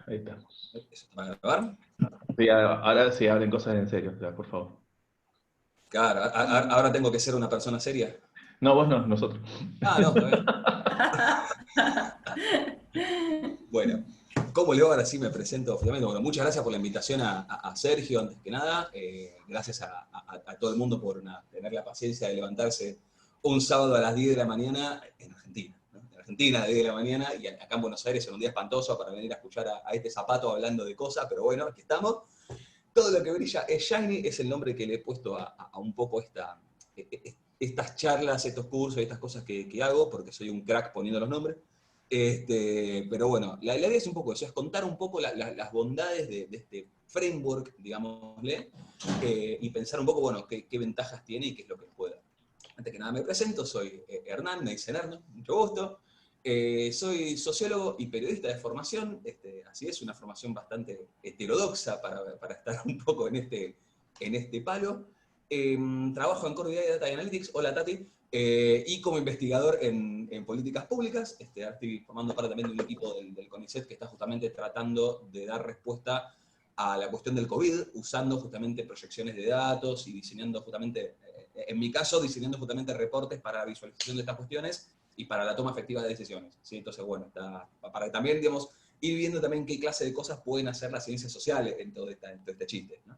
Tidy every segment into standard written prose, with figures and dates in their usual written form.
Ahí está. ¿Eso va a grabar? Sí, ahora sí, hablen cosas en serio, ya, por favor. Claro, ahora tengo que ser una persona seria. No, vos no, nosotros. Ah, no, está bien. Bueno, ¿cómo le va? Ahora sí me presento oficialmente. Bueno, muchas gracias por la invitación a Sergio, antes que nada. Gracias a todo el mundo por tener la paciencia de levantarse un sábado a las 10 de la mañana en Argentina, ¿no? En Argentina, a las 10 de la mañana, y acá en Buenos Aires en un día espantoso para venir a escuchar a este zapato hablando de cosas, pero bueno, aquí estamos. Todo lo que brilla es Shiny, es el nombre que le he puesto a un poco estas charlas, estos cursos, estas cosas que hago, porque soy un crack poniendo los nombres. Pero bueno, la idea es un poco eso, es contar un poco las bondades de este framework, digámosle, y pensar un poco, bueno, qué ventajas tiene y qué es lo que puede dar. Antes que nada me presento, soy Hernán, me dicen Hernán, mucho gusto. Soy sociólogo y periodista de formación, así es, una formación bastante heterodoxa para estar un poco en este palo. Trabajo en Core BI Data Analytics, hola Tati, y como investigador en políticas públicas. Ahora estoy formando parte también de un equipo del CONICET que está justamente tratando de dar respuesta a la cuestión del COVID, usando justamente proyecciones de datos y diseñando justamente, en mi caso, diseñando justamente reportes para la visualización de estas cuestiones y para la toma efectiva de decisiones. ¿Sí? Entonces, bueno, para también, digamos, ir viendo también qué clase de cosas pueden hacer las ciencias sociales en todo este chiste, ¿no?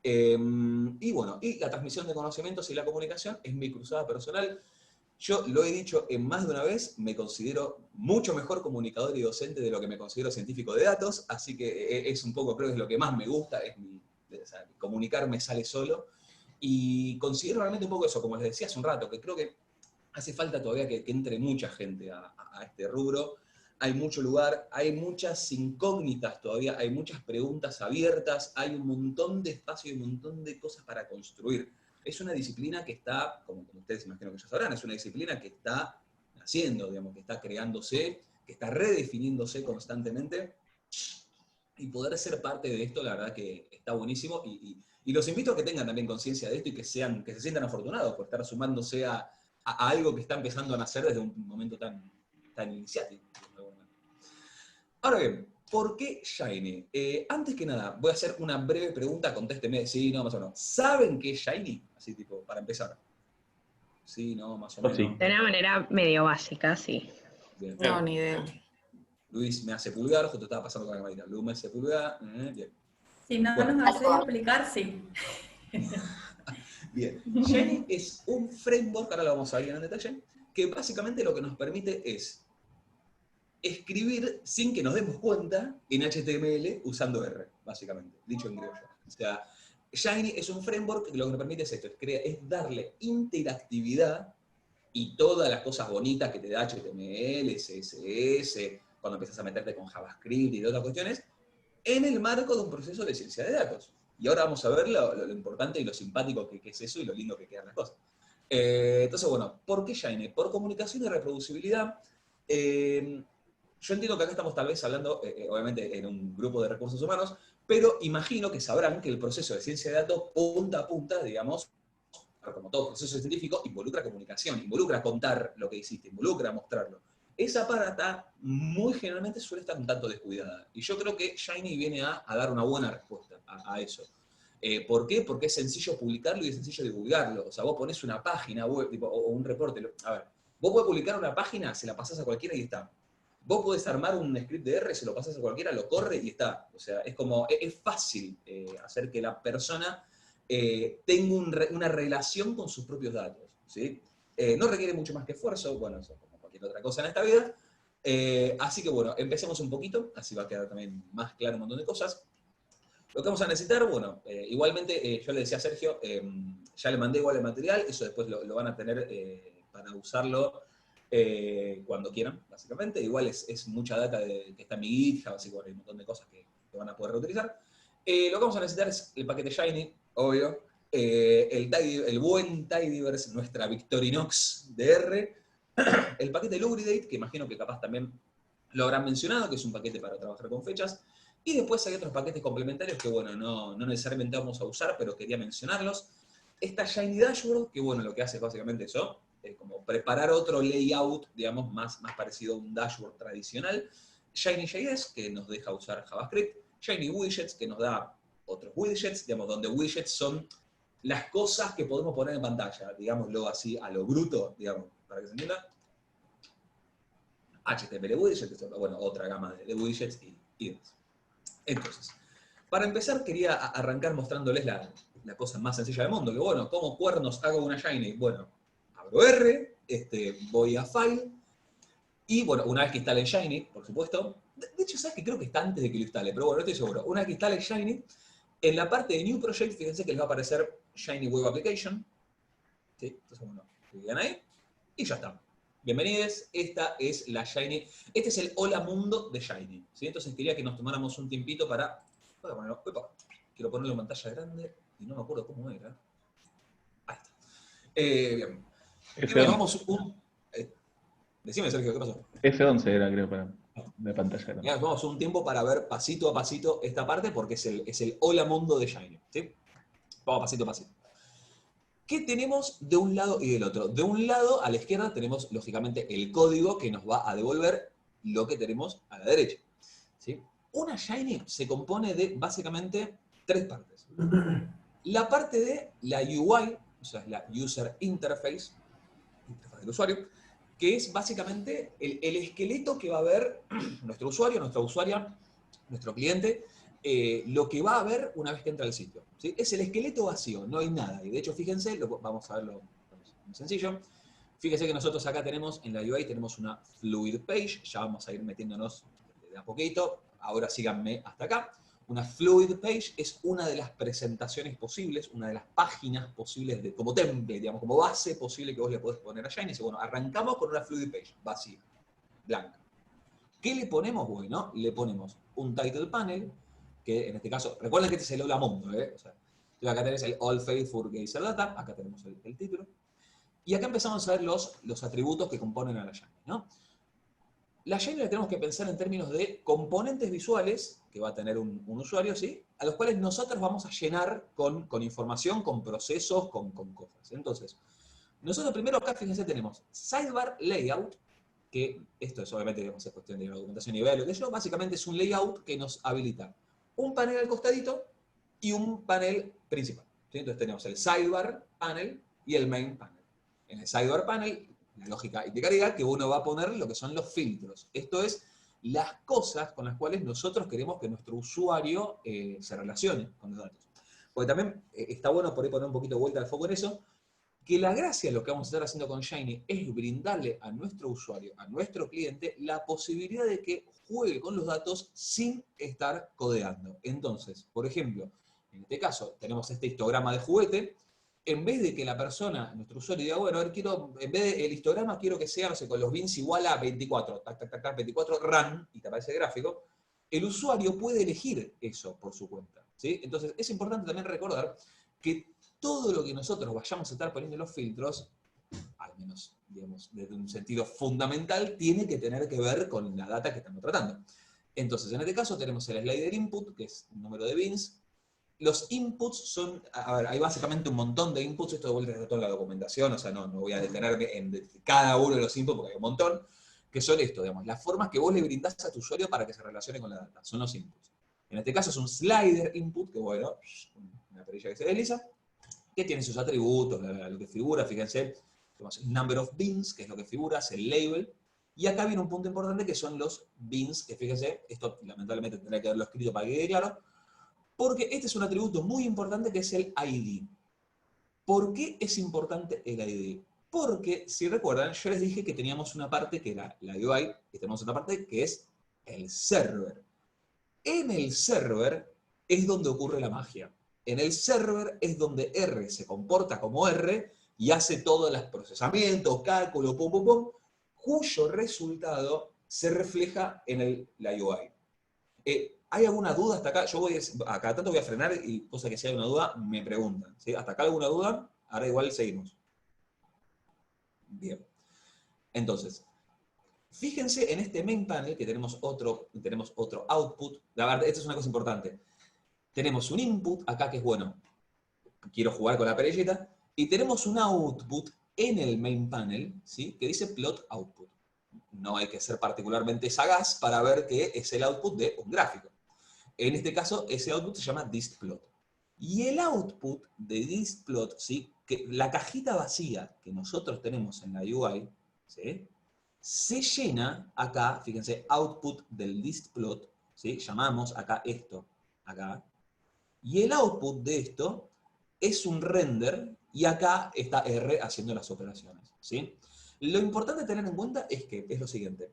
Y bueno, y la transmisión de conocimientos y la comunicación es mi cruzada personal. Yo lo he dicho en más de una vez, me considero mucho mejor comunicador y docente de lo que me considero científico de datos, así que es un poco, creo que es lo que más me gusta, o sea, comunicar me sale solo. Y considero realmente un poco eso, como les decía hace un rato, que creo que hace falta todavía que entre mucha gente a este rubro. Hay mucho lugar, hay muchas incógnitas todavía, hay muchas preguntas abiertas, hay un montón de espacio y un montón de cosas para construir. Es una disciplina que está, como ustedes imagino que ya sabrán, es una disciplina que está naciendo, digamos, que está creándose, que está redefiniéndose constantemente, y poder ser parte de esto, la verdad que está buenísimo, y los invito a que tengan también conciencia de esto y que se sientan afortunados por estar sumándose a algo que está empezando a nacer desde un momento tan iniciático. Ahora bien, ¿por qué Shiny? Antes que nada, voy a hacer una breve pregunta, contésteme, sí, no, más o menos. ¿Saben qué es Shiny? Así tipo, para empezar. Sí, no, más o Oh, sí. menos. De una manera medio básica, sí. Bien. No, ni idea. Luis me hace pulgar, justo estaba pasando con la camarita. Luis me hace pulgar, bien. Si no Bueno, nos hace explicar, sí. bien. Shiny es un framework, ahora lo vamos a ver en detalle, que básicamente lo que nos permite es escribir sin que nos demos cuenta en HTML usando R, básicamente, dicho en criollo. O sea, Shiny es un framework que lo que nos permite es esto, es darle interactividad y todas las cosas bonitas que te da HTML, CSS, cuando empiezas a meterte con JavaScript y otras cuestiones, en el marco de un proceso de ciencia de datos. Y ahora vamos a ver lo importante y lo simpático que es eso y lo lindo que quedan las cosas. Entonces, bueno, ¿por qué Shiny? Por comunicación y reproducibilidad. Yo entiendo que acá estamos tal vez hablando, obviamente, en un grupo de recursos humanos, pero imagino que sabrán que el proceso de ciencia de datos, punta a punta, digamos, como todo proceso científico, involucra comunicación, involucra contar lo que hiciste, involucra mostrarlo. Esa parte muy generalmente suele estar un tanto descuidada. Y yo creo que Shiny viene a dar una buena respuesta a eso. ¿Por qué? Porque es sencillo publicarlo y es sencillo divulgarlo. O sea, vos ponés una página web tipo, o un reporte. A ver, vos podés publicar una página, se la pasás a cualquiera y está. Vos podés armar un script de R, se lo pasás a cualquiera, lo corre y está. O sea, es como, es fácil hacer que la persona tenga una relación con sus propios datos. ¿Sí? No requiere mucho más que esfuerzo, bueno, eso como cualquier otra cosa en esta vida. Así que bueno, empecemos un poquito, así va a quedar también más claro un montón de cosas. Lo que vamos a necesitar, bueno, igualmente yo le decía a Sergio, ya le mandé igual el material, eso después lo van a tener para usarlo cuando quieran, básicamente. Igual es mucha data que está en mi GitHub, así que bueno, hay un montón de cosas que van a poder reutilizar. Lo que vamos a necesitar es el paquete Shiny, obvio, el buen Tidyverse, nuestra Victorinox de R, el paquete Lugridate, que imagino que capaz también lo habrán mencionado, que es un paquete para trabajar con fechas, y después hay otros paquetes complementarios que, bueno, no necesariamente vamos a usar, pero quería mencionarlos. Esta Shiny Dashboard, que bueno, lo que hace es básicamente eso, como preparar otro layout, digamos, más parecido a un dashboard tradicional, Shiny.js, que nos deja usar JavaScript, Shiny Widgets, que nos da otros widgets, digamos, donde widgets son las cosas que podemos poner en pantalla, digámoslo así, a lo bruto, digamos, para que se entienda. HTML widgets, que es bueno, otra gama de widgets y demás. Entonces, para empezar quería arrancar mostrándoles la cosa más sencilla del mundo, que bueno, ¿cómo cuernos hago una Shiny? Bueno, abro R, voy a File, y bueno, una vez que instale Shiny, por supuesto, de hecho, ¿sabes que creo que está antes de que lo instale? Pero bueno, no estoy seguro. Una vez que instale Shiny, en la parte de New Project, fíjense que les va a aparecer Shiny Web Application. ¿Sí? Entonces, bueno, clican ahí y ya está. Bienvenidos, esta es la Shiny. Este es el Hola Mundo de Shiny. ¿Sí? Entonces quería que nos tomáramos un tiempito para... Quiero ponerlo en pantalla grande y no me acuerdo cómo era. Ahí está. Bien. Quiero que nos F11. hagamos un... decime, Sergio, ¿qué pasó? F11 era, creo, para la pantalla grande. Nos vamos un tiempo para ver pasito a pasito esta parte porque es el Hola Mundo de Shiny. ¿Sí? Vamos pasito a pasito. ¿Qué tenemos de un lado y del otro? De un lado, a la izquierda, tenemos, lógicamente, el código que nos va a devolver lo que tenemos a la derecha. ¿Sí? Una Shiny se compone de, básicamente, 3 partes. La parte de la UI, o sea, la User Interface, interfaz del usuario, que es básicamente el esqueleto que va a ver nuestro usuario, nuestra usuaria, nuestro cliente, lo que va a ver una vez que entra al sitio. ¿Sí? Es el esqueleto vacío, no hay nada. Y de hecho, fíjense, vamos a verlo muy sencillo. Fíjense que nosotros acá tenemos, en la UI tenemos una Fluid Page, ya vamos a ir metiéndonos de a poquito, ahora síganme hasta acá. Una Fluid Page es una de las presentaciones posibles, una de las páginas posibles como template, digamos, como base posible que vos le podés poner a Shiny. Y bueno, arrancamos con una Fluid Page, vacía, blanca. ¿Qué le ponemos? Bueno, le ponemos un title panel, que en este caso, recuerden que este es el Hola Mundo, o sea, acá tenés el All Faithful Geyser Data, acá tenemos el título, y acá empezamos a ver los atributos que componen a la Shiny, ¿no? La Shiny la tenemos que pensar en términos de componentes visuales que va a tener un usuario, ¿sí? A los cuales nosotros vamos a llenar con información, con procesos, con cosas. Entonces, nosotros primero acá, fíjense, tenemos Sidebar Layout, que esto es obviamente, digamos, es cuestión de documentación y nivel, lo que yo, básicamente es un layout que nos habilita un panel al costadito y un panel principal. ¿Sí? Entonces tenemos el Sidebar Panel y el Main Panel. En el Sidebar Panel, la lógica indicaría que uno va a poner lo que son los filtros. Esto es las cosas con las cuales nosotros queremos que nuestro usuario se relacione con los datos. Porque también está bueno por ahí poner un poquito de vuelta al foco en eso, que la gracia de lo que vamos a estar haciendo con Shiny es brindarle a nuestro usuario, a nuestro cliente, la posibilidad de que juegue con los datos sin estar codeando. Entonces, por ejemplo, en este caso tenemos este histograma de juguete. En vez de que la persona, nuestro usuario, diga, bueno, a ver, en vez del histograma quiero que sea, no sé, con los bins igual a 24, tac, tac, tac, tac, 24, run, y te aparece el gráfico, el usuario puede elegir eso por su cuenta. ¿Sí? Entonces, es importante también recordar que todo lo que nosotros vayamos a estar poniendo en los filtros, al menos, digamos, desde un sentido fundamental, tiene que tener que ver con la data que estamos tratando. Entonces, en este caso tenemos el slider input, que es el número de bins. Los inputs son, a ver, hay básicamente un montón de inputs, esto de vuelta está toda la documentación, o sea, no voy a detenerme en cada uno de los inputs, porque hay un montón, que son esto, digamos, las formas que vos le brindás a tu usuario para que se relacione con la data, son los inputs. En este caso es un slider input, que bueno, una perilla que se desliza, que tiene sus atributos, lo que figura, fíjense, tenemos el number of bins, que es lo que figura, es el label, y acá viene un punto importante que son los bins, que fíjense, esto lamentablemente tendré que haberlo escrito para que quede claro, porque este es un atributo muy importante que es el ID. ¿Por qué es importante el ID? Porque, si recuerdan, yo les dije que teníamos una parte que era la UI, y tenemos otra parte que es el server. En el server es donde ocurre la magia. En el server es donde R se comporta como R y hace todos los procesamientos, cálculo, pum, pum, pum, cuyo resultado se refleja en la UI. ¿Hay alguna duda hasta acá? Yo acá tanto voy a frenar y cosa que si hay una duda, me preguntan. ¿Sí? ¿Hasta acá alguna duda? Ahora igual seguimos. Bien. Entonces, fíjense en este main panel que tenemos otro output. La verdad, esta es una cosa importante. Tenemos un input acá que es, bueno, quiero jugar con la perillita, y tenemos un output en el main panel, ¿sí? Que dice plot output. no hay que ser particularmente sagaz para ver que es el output de un gráfico. En este caso, ese output se llama distplot. Y el output de distplot, ¿sí? Que la cajita vacía que nosotros tenemos en la UI, ¿sí? Se llena acá, fíjense, output del distplot, ¿sí? Llamamos acá esto, acá. Y el output de esto es un render, y acá está R haciendo las operaciones, ¿sí? Lo importante de tener en cuenta es que es lo siguiente,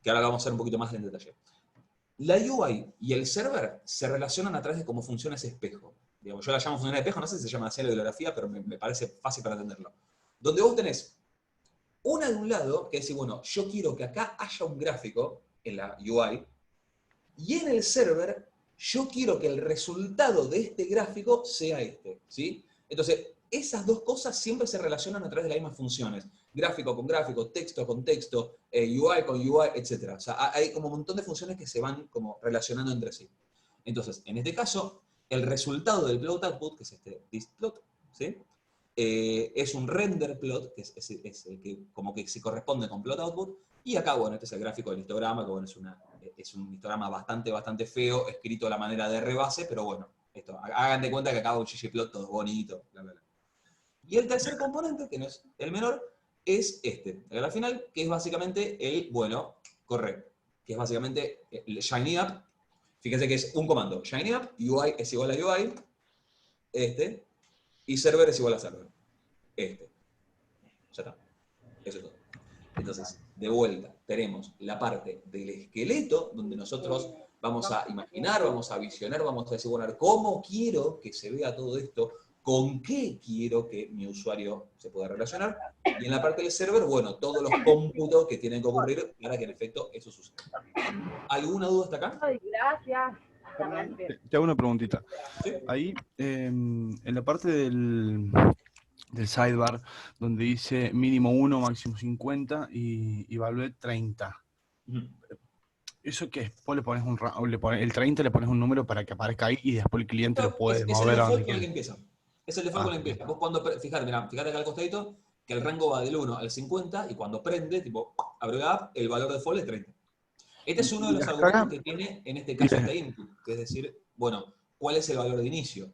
que ahora vamos a ver un poquito más en detalle. La UI y el server se relacionan a través de cómo funciona ese espejo. Digamos, yo la llamo función de espejo, no sé si se llama así en la bibliografía, pero me parece fácil para entenderlo. Donde vos tenés una de un lado, que es, bueno, yo quiero que acá haya un gráfico en la UI, y en el server yo quiero que el resultado de este gráfico sea este, ¿sí? Entonces, esas dos cosas siempre se relacionan a través de las mismas funciones. Gráfico con gráfico, texto con texto, UI con UI, etc. O sea, hay como un montón de funciones que se van como relacionando entre sí. Entonces, en este caso, el resultado del plot output, que es este distplot, ¿sí? Es un render plot, que es el que como que se corresponde con plot output, y acá, bueno, este es el gráfico del histograma, que bueno, es un histograma bastante feo, escrito a la manera de rebase, pero bueno, esto, hagan de cuenta que acá un ggplot todo bonito, bla, bla, bla. Y el tercer componente, que no es el menor, es este, el final, que es básicamente el, bueno, correcto, que es básicamente el shiny up. Fíjense que es un comando, shiny up, UI es igual a UI, este, y server es igual a server, este. Ya está, eso es todo. Entonces, de vuelta, tenemos la parte del esqueleto, donde nosotros vamos a imaginar, vamos a visionar, vamos a decir, bueno, ¿cómo quiero que se vea todo esto? ¿Con qué quiero que mi usuario se pueda relacionar? Y en la parte del server, bueno, todos los cómputos que tienen que ocurrir para que en efecto eso suceda. ¿Alguna duda hasta acá? Ay, gracias. Te hago una preguntita. ¿Sí? Ahí, en la parte del sidebar, donde dice mínimo 1, máximo 50 y evalué 30. ¿Eso qué es? Vos le pones el 30 le pones un número para que aparezca ahí y después el cliente lo puede es el mover a donde default con el que quiera. empieza. Es el default con el que empieza. Vos cuando, fíjate acá al costadito, que el rango va del 1 al 50 y cuando prende, tipo, abre la app, el valor default es 30. Este es uno de los argumentos que tiene en este caso este input, que es decir, bueno, ¿cuál es el valor de inicio?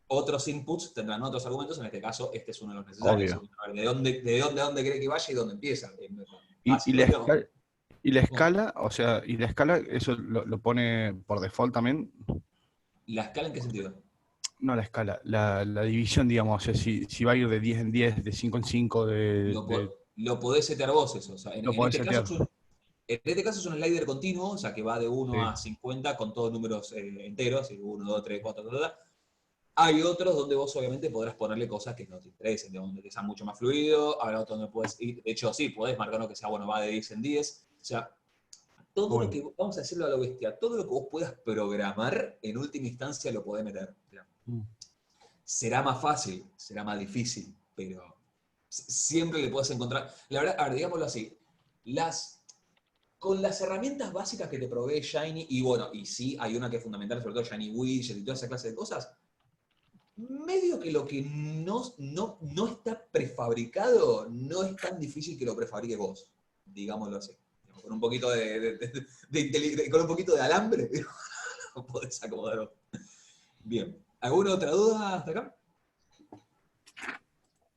Otros inputs tendrán otros argumentos, en este caso este es uno de los necesarios. ¿De dónde cree que vaya y dónde empieza? Y la escala, o sea, y la escala, eso lo pone por default también. ¿La escala en qué sentido? No la escala, la división, digamos, o sea, si va a ir de 10 en 10, de 5 en 5, lo podés setear vos eso. O sea, lo podés setear. En este caso es un slider continuo, o sea, que va de 1 Sí. a 50 con todos números enteros, 1, 2, 3, 4, Hay otros donde vos obviamente podrás ponerle cosas que no te interesen, donde que sea mucho más fluido, habrá otros donde puedes ir, de hecho sí, podés marcarlo que sea, bueno, va de 10 en 10, o sea, todo lo que, vamos a decirlo a lo bestia, todo lo que vos puedas programar, en última instancia lo podés meter. Será más fácil, será más difícil, pero siempre le podés encontrar, la verdad, a ver, digámoslo así, con las herramientas básicas que te provee Shiny, y bueno, y sí, hay una que es fundamental, sobre todo Shiny Widget y toda esa clase de cosas, medio que lo que no está prefabricado, no es tan difícil que lo prefabriques vos, digámoslo así. Con un poquito con un poquito de alambre, podés acomodarlo. Bien. ¿Alguna otra duda hasta acá?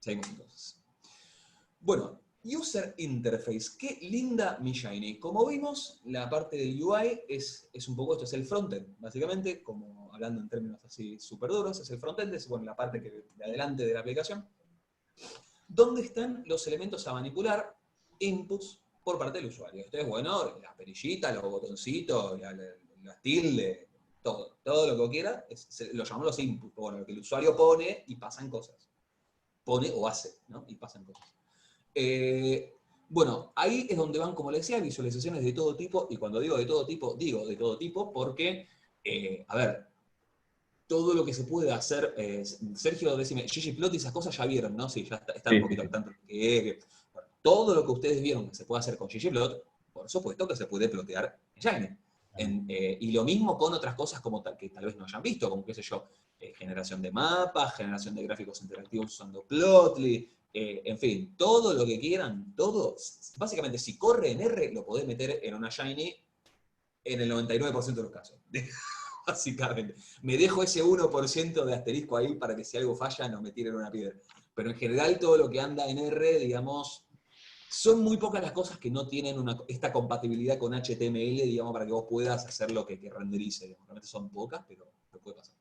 Seguimos entonces. Bueno, User Interface. Qué linda mi Shiny. Como vimos, la parte del UI es un poco esto, es el frontend, básicamente, como hablando en términos así súper duros, es el frontend, es bueno, la parte de adelante de la aplicación, donde están los elementos a manipular, inputs, por parte del usuario. Esto es, bueno, las perillitas, los botoncitos, las tildes, todo lo que quiera, lo llamamos los inputs, bueno, lo que el usuario pone y pasan cosas. Pone o hace, ¿no? Y pasan cosas. Bueno, ahí es donde van, como les decía, visualizaciones de todo tipo, y cuando digo de todo tipo porque, a ver, todo lo que se puede hacer, Sergio, decime, ggplot y esas cosas ya vieron, ¿no? Sí, ya está un poquito al tanto. Bueno, todo lo que ustedes vieron que se puede hacer con ggplot, por supuesto que se puede plotear en Shiny. Y lo mismo con otras cosas como que tal vez no hayan visto, como qué sé yo, generación de mapas, generación de gráficos interactivos usando Plotly, En fin, todo lo que quieran, todo, básicamente si corre en R, lo podés meter en una Shiny en el 99% de los casos. Básicamente. Me dejo ese 1% de asterisco ahí para que si algo falla no me tiren una piedra. Pero en general todo lo que anda en R, digamos, son muy pocas las cosas que no tienen esta compatibilidad con HTML, digamos, para que vos puedas hacer lo que renderice. Digamos. Realmente son pocas, pero puede pasar.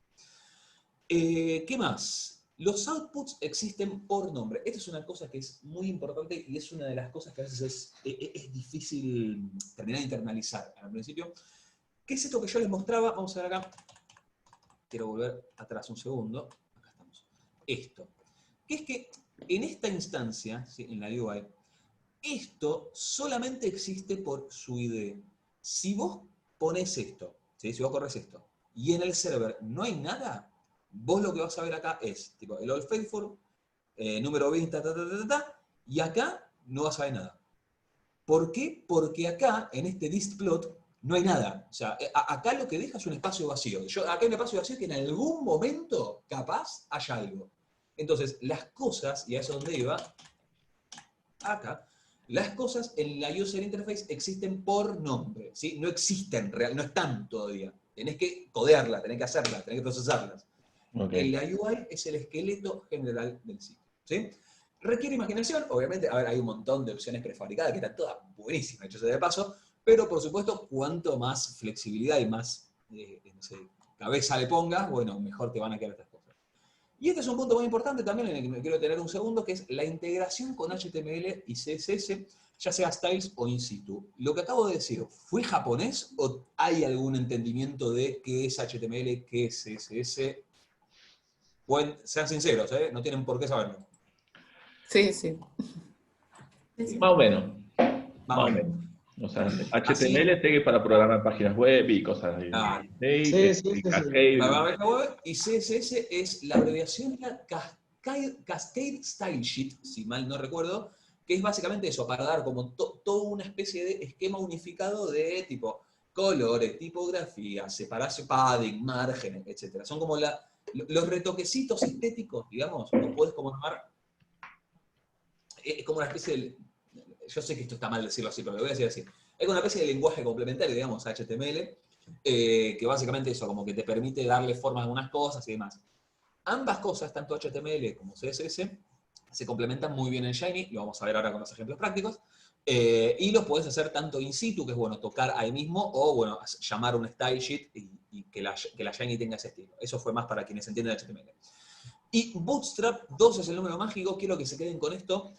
¿Qué más? Los outputs existen por nombre. Esta es una cosa que es muy importante y es una de las cosas que a veces es difícil terminar de internalizar al principio. ¿Qué es esto que yo les mostraba? Vamos a ver acá. Quiero volver atrás un segundo. Acá estamos. Esto. Que es que en esta instancia, ¿sí? En la UI, esto solamente existe por su ID. Si vos pones esto, ¿sí? Si vos corres esto, y en el server no hay nada, vos lo que vas a ver acá es tipo el Old Faithful, número 20, y acá no vas a ver nada. ¿Por qué? Porque acá, en este listplot, no hay nada. O sea, acá lo que deja es un espacio vacío. Acá hay un espacio vacío que en algún momento, capaz, haya algo. Entonces, las cosas, y a eso es donde iba, acá, las cosas en la User Interface existen por nombre, ¿sí? No existen, no están todavía. Tenés que codearlas, tenés que hacerlas, tenés que procesarlas. Okay. La UI es el esqueleto general del sitio, ¿sí? Requiere imaginación, obviamente, a ver, hay un montón de opciones prefabricadas que están todas buenísimas, hechas de paso, pero por supuesto, cuanto más flexibilidad y más no sé, cabeza le pongas, bueno, mejor te van a quedar estas cosas. Y este es un punto muy importante también en el que me quiero tener un segundo, que es la integración con HTML y CSS, ya sea styles o in situ. Lo que acabo de decir, ¿fue japonés o hay algún entendimiento de qué es HTML, qué es CSS? Sean sinceros, ¿eh? No tienen por qué saberlo. Sí, sí. Más o menos. Más o menos. O sea, HTML sé que es para programar páginas web y cosas así. Ah, sí. Y CSS es la abreviación de la Cascade Style Sheet, si mal no recuerdo, que es básicamente eso, para dar como toda una especie de esquema unificado de tipo colores, tipografía, separación, padding, márgenes, etc. Son como los retoquecitos estéticos, digamos, o puedes como llamar, es como una especie de, yo sé que esto está mal decirlo así, pero lo voy a decir así, es como una especie de lenguaje complementario, digamos, a HTML, que básicamente eso, como que te permite darle forma a algunas cosas y demás. Ambas cosas, tanto HTML como CSS, se complementan muy bien en Shiny, lo vamos a ver ahora con los ejemplos prácticos, y lo puedes hacer tanto in situ, que es bueno tocar ahí mismo, o bueno, llamar un style sheet y que la Shiny tenga ese estilo. Eso fue más para quienes entienden HTML. Y Bootstrap 2 es el número mágico, quiero que se queden con esto,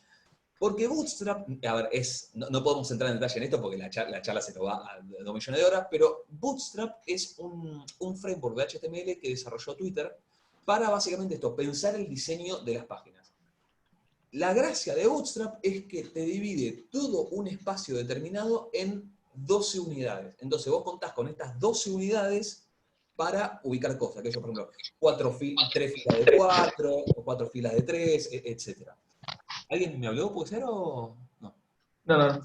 porque Bootstrap, a ver, no podemos entrar en detalle en esto porque la charla se nos va a 2 millones de horas, pero Bootstrap es un framework de HTML que desarrolló Twitter para básicamente esto, pensar el diseño de las páginas. La gracia de Bootstrap es que te divide todo un espacio determinado en 12 unidades. Entonces vos contás con estas 12 unidades para ubicar cosas. Que yo, por ejemplo, 3 filas de 4, o 4 filas de 3, etc. ¿Alguien me habló, puede ser, o no? No.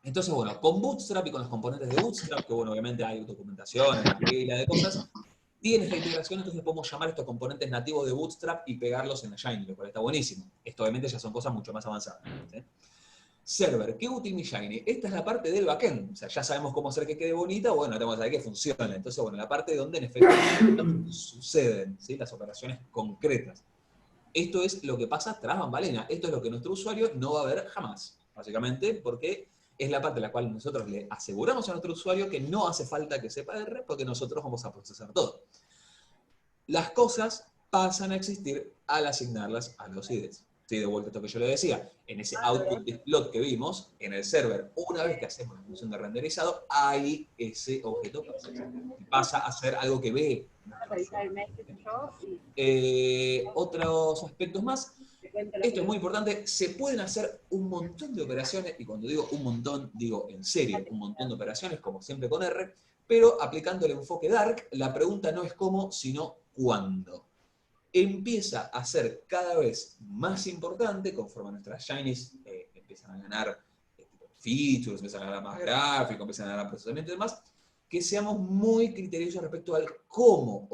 Entonces, bueno, con Bootstrap y con los componentes de Bootstrap, que bueno, obviamente hay documentación, hay una pila de cosas, tiene esta integración, entonces podemos llamar estos componentes nativos de Bootstrap y pegarlos en la Shiny, lo cual está buenísimo. Esto obviamente ya son cosas mucho más avanzadas, ¿sí? Server, ¿qué útil mi Shiny? Esta es la parte del backend, o sea, ya sabemos cómo hacer que quede bonita, bueno, tenemos que saber que funcione. Entonces, bueno, la parte donde en efecto suceden, ¿sí? Las operaciones concretas. Esto es lo que pasa tras bambalina. Esto es lo que nuestro usuario no va a ver jamás, básicamente, porque es la parte en la cual nosotros le aseguramos a nuestro usuario que no hace falta que sepa R, porque nosotros vamos a procesar todo. Las cosas pasan a existir al asignarlas a los IDs. Sí, de vuelta a esto que yo le decía, en ese output plot que vimos, en el server, una vez que hacemos la función de renderizado, ahí ese objeto pasa a ser algo que ve. Otros aspectos más, esto es muy importante, se pueden hacer un montón de operaciones, y cuando digo un montón, digo en serio, un montón de operaciones, como siempre con R, pero aplicando el enfoque Dark, la pregunta no es cómo, sino cuándo. Empieza a ser cada vez más importante, conforme nuestras Shinies empiezan a ganar features, empiezan a ganar más gráfico, empiezan a ganar procesamiento y demás, que seamos muy criteriosos respecto al cuándo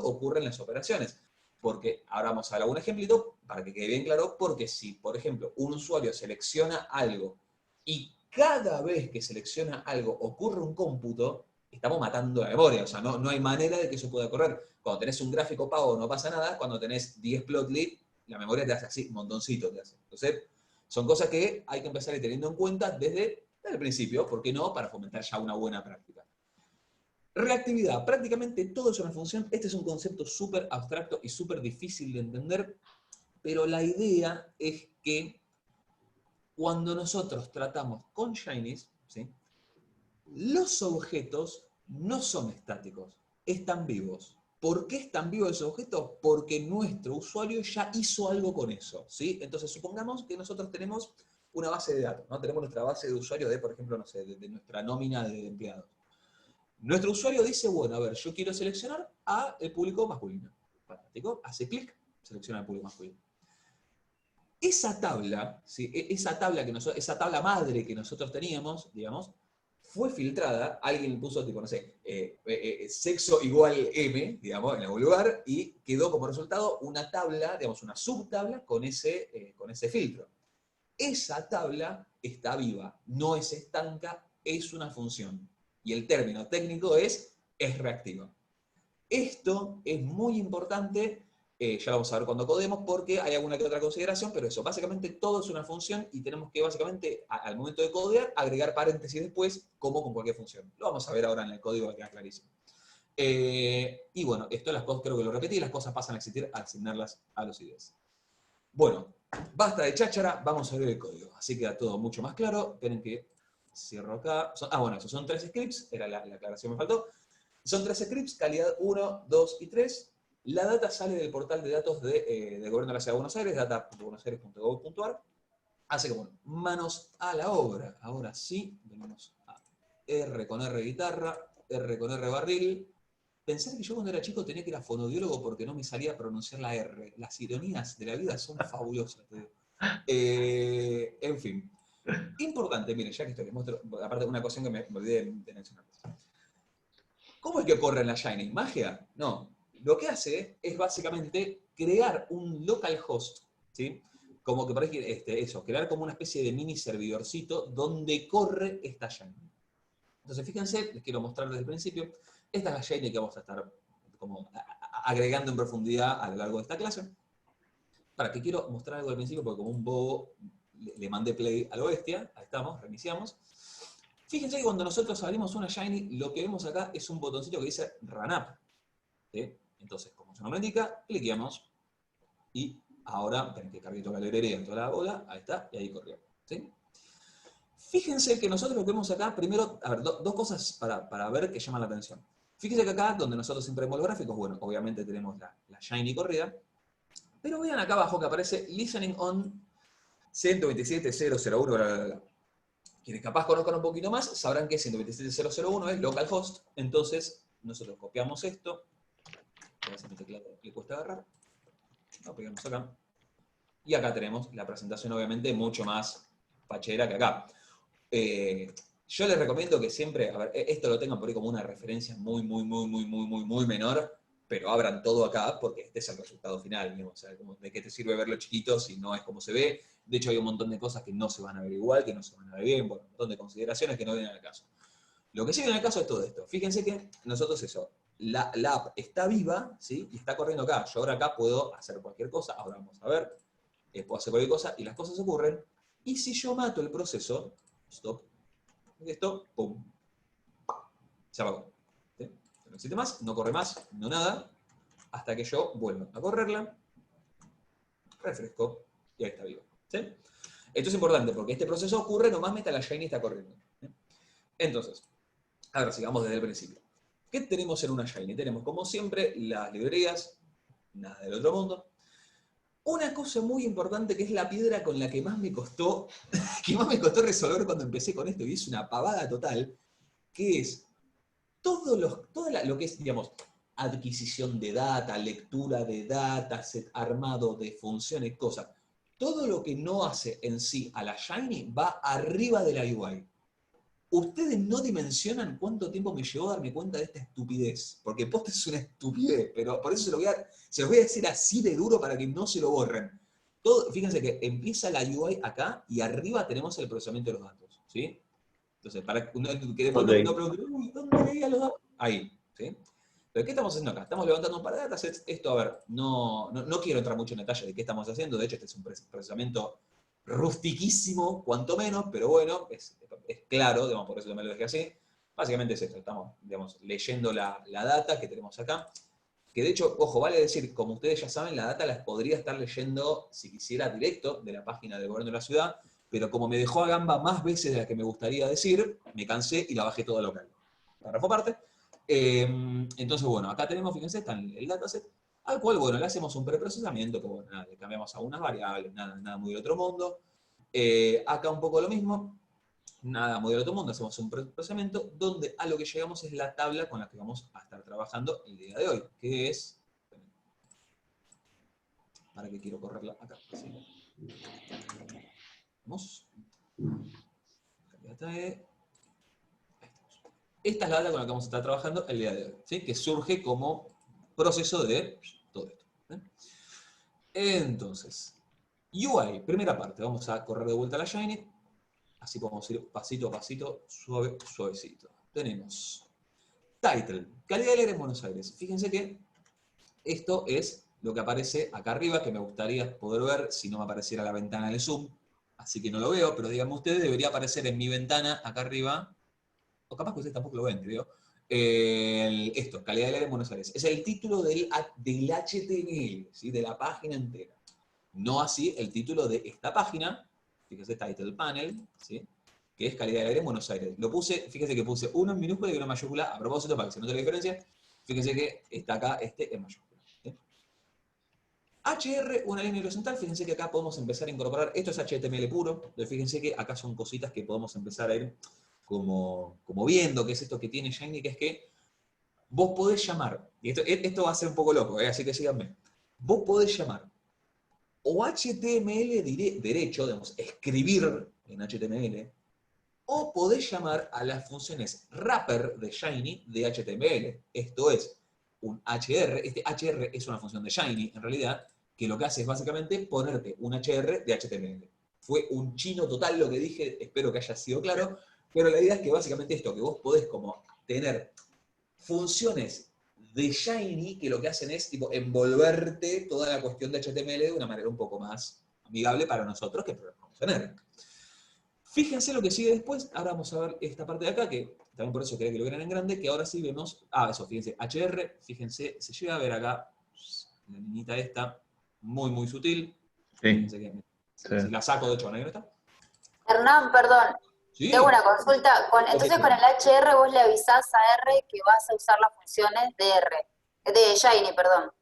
ocurren las operaciones. porque ahora vamos a dar un ejemplito para que quede bien claro, porque si, por ejemplo, un usuario selecciona algo y cada vez que selecciona algo ocurre un cómputo, estamos matando la memoria, o sea, no hay manera de que eso pueda correr. Cuando tenés un gráfico pago no pasa nada, cuando tenés 10 plotly, la memoria te hace así, un montoncito te hace. Entonces, son cosas que hay que empezar a ir teniendo en cuenta desde el principio, ¿por qué no? Para fomentar ya una buena práctica. Reactividad, prácticamente todo es una función. Este es un concepto súper abstracto y súper difícil de entender, pero la idea es que cuando nosotros tratamos con Shinies, ¿sí? Los objetos no son estáticos, están vivos. ¿Por qué están vivos esos objetos? Porque nuestro usuario ya hizo algo con eso, ¿sí? Entonces, supongamos que nosotros tenemos una base de datos, ¿no? Tenemos nuestra base de usuarios de, por ejemplo, no sé, de nuestra nómina de empleados. Nuestro usuario dice, bueno, a ver, yo quiero seleccionar al público masculino. Fantástico, hace clic, selecciona al público masculino. Esa tabla, ¿sí? esa tabla madre que nosotros teníamos, digamos, fue filtrada, alguien puso tipo, no sé, sexo igual M, digamos, en algún lugar, y quedó como resultado una tabla, digamos, una subtabla con ese filtro. Esa tabla está viva, no es estanca, es una función. Y el término técnico es reactiva. Esto es muy importante, ya vamos a ver cuando codemos, porque hay alguna que otra consideración, pero eso, básicamente todo es una función y tenemos que básicamente, al momento de codear, agregar paréntesis después, como con cualquier función. Lo vamos a ver ahora en el código, que queda clarísimo. Y bueno, esto las cosas, creo que lo repetí, las cosas pasan a existir al asignarlas a los IDs. Bueno, basta de cháchara, vamos a ver el código. Así queda todo mucho más claro. Esperen que cierro acá. Bueno, esos son 3 scripts, era la aclaración que me faltó. Son 3 scripts, calidad 1, 2 y 3. La data sale del portal de datos del Gobierno de la Ciudad de Buenos Aires, data.buenosaires.gov.ar. Así que bueno, manos a la obra. Ahora sí, venimos a R con R guitarra, R con R barril. Pensar que yo cuando era chico tenía que ir a fonodiólogo porque no me salía a pronunciar la R. Las ironías de la vida son fabulosas, te digo. En fin. Importante, miren, ya que estoy, les muestro, aparte una cosa que me olvidé de mencionar. ¿Cómo es que ocurre en la Shiny? ¿Magia? No. Lo que hace es básicamente crear un localhost, ¿sí? Como que parece eso, crear como una especie de mini servidorcito donde corre esta Shiny. Entonces, fíjense, les quiero mostrar desde el principio. Esta es la Shiny que vamos a estar como agregando en profundidad a lo largo de esta clase. Para que quiero mostrar algo al principio, porque como un bobo le mandé play a lo bestia. Ahí estamos, reiniciamos. Fíjense que cuando nosotros abrimos una Shiny, lo que vemos acá es un botoncito que dice Run Up. ¿Sí? Entonces, como su nombre indica, cliqueamos y ahora tenés que cargar toda la librería en toda la bola. Ahí está, y ahí corrió. ¿Sí? Fíjense que nosotros lo que vemos acá, primero, a ver, dos cosas para ver que llaman la atención. Fíjense que acá, donde nosotros siempre vemos los gráficos, bueno, obviamente tenemos la Shiny corrida, pero vean acá abajo que aparece Listening on 127.0.0.1, bla, bla, bla. Quienes capaz conozcan un poquito más, sabrán que 127.0.0.1 es localhost, entonces nosotros copiamos esto, a ver si mi teclado le cuesta agarrar, lo pegamos acá, y acá tenemos la presentación obviamente mucho más pachera que acá. Yo les recomiendo que siempre, a ver, esto lo tengan por ahí como una referencia muy menor, pero abran todo acá porque este es el resultado final, digamos, o sea, como de qué te sirve verlo chiquito si no es como se ve. De hecho hay un montón de cosas que no se van a ver igual, que no se van a ver bien, bueno, un montón de consideraciones que no vienen al caso. Lo que sí viene al caso es todo esto. Fíjense que nosotros eso, la app está viva, ¿sí? Y está corriendo acá. Yo ahora acá puedo hacer cualquier cosa, ahora vamos a ver, puedo hacer cualquier cosa y las cosas ocurren. Y si yo mato el proceso, stop, esto, pum, se apagó. ¿Sí? No existe más, no corre más, no nada, hasta que yo vuelva a correrla, refresco y ahí está vivo. ¿Sí? Esto es importante porque este proceso ocurre nomás mientras la Shiny está corriendo. ¿Sí? Entonces, ahora sigamos desde el principio. ¿Qué tenemos en una Shiny? Tenemos, como siempre, las librerías, nada del otro mundo. Una cosa muy importante que es la piedra con la que más me costó, resolver cuando empecé con esto, y es una pavada total, que es todo lo que es, digamos, adquisición de data, lectura de dataset, armado de funciones, cosas. Todo lo que no hace en sí a la Shiny va arriba de la UI. Ustedes no dimensionan cuánto tiempo me llevó a darme cuenta de esta estupidez. Porque posta es una estupidez, pero por eso se los voy a decir así de duro para que no se lo borren. Fíjense que empieza la UI acá y arriba tenemos el procesamiento de los datos. ¿Sí? Entonces, para que después Ok. no pregunten, uy, ¿dónde veía los datos? Ahí. ¿Sí? Pero ¿qué estamos haciendo acá? Estamos levantando un par de datasets. Esto, a ver, no quiero entrar mucho en detalle de qué estamos haciendo. De hecho, este es un procesamiento rustiquísimo, cuanto menos, pero bueno, es claro, digamos, por eso yo me lo dejé así. Básicamente es esto, estamos, digamos, leyendo la data que tenemos acá. Que de hecho, ojo, vale decir, como ustedes ya saben, la data las podría estar leyendo, si quisiera, directo de la página del gobierno de la ciudad, pero como me dejó a gamba más veces de las que me gustaría decir, me cansé y la bajé toda local. Párrafo aparte. Entonces, bueno, acá tenemos, fíjense, está el dataset, al cual, bueno, le hacemos un preprocesamiento, que bueno, nada, le cambiamos algunas variables, nada muy del otro mundo. Acá un poco lo mismo, nada muy del otro mundo, hacemos un preprocesamiento donde a lo que llegamos es la tabla con la que vamos a estar trabajando el día de hoy, que es... ¿Para qué quiero correrla? Acá, sí. Vamos. Esta es la data con la que vamos a estar trabajando el día de hoy, ¿sí? Que surge como proceso de todo esto. ¿Sí? Entonces, UI, primera parte, vamos a correr de vuelta a la Shiny, así podemos ir pasito a pasito, suavecito. Tenemos title, calidad del aire en Buenos Aires. Fíjense que esto es lo que aparece acá arriba, que me gustaría poder ver si no me apareciera la ventana del Zoom, así que no lo veo, pero díganme ustedes, debería aparecer en mi ventana acá arriba, o capaz que ustedes tampoco lo ven, creo. Esto, calidad del aire en Buenos Aires. Es el título del HTML, ¿sí? De la página entera. No así el título de esta página, fíjese, title panel, ¿sí? Que es calidad del aire en Buenos Aires. Lo puse, fíjese que puse uno en minúscula y uno en mayúscula, a propósito, para que se note la diferencia. Fíjense que está acá este en mayúscula. ¿Sí? HR, una línea horizontal, fíjense que acá podemos empezar a incorporar, esto es HTML puro, pero fíjense que acá son cositas que podemos empezar a ir como viendo, que es esto que tiene Shiny, que es que vos podés llamar, y esto va a ser un poco loco, así que síganme, vos podés llamar o HTML derecho, digamos, escribir en HTML, o podés llamar a las funciones wrapper de Shiny de HTML. Esto es un HR, este HR es una función de Shiny, en realidad, que lo que hace es básicamente ponerte un HR de HTML. Fue un chino total lo que dije, espero que haya sido claro, pero la idea es que básicamente esto, que vos podés como tener funciones de Shiny que lo que hacen es tipo envolverte toda la cuestión de HTML de una manera un poco más amigable para nosotros que podemos tener. Fíjense lo que sigue después, ahora vamos a ver esta parte de acá, que también por eso quería que lo vieran en grande, que ahora sí vemos, eso, fíjense, HR, fíjense, se llega a ver acá la niñita esta, muy sutil, Sí, fíjense que sí. si la saco, de hecho, ¿no? ¿Está? Hernán, perdón, Sí, tengo una consulta. Entonces con el HR vos le avisás a R que vas a usar las funciones de Shiny, perdón.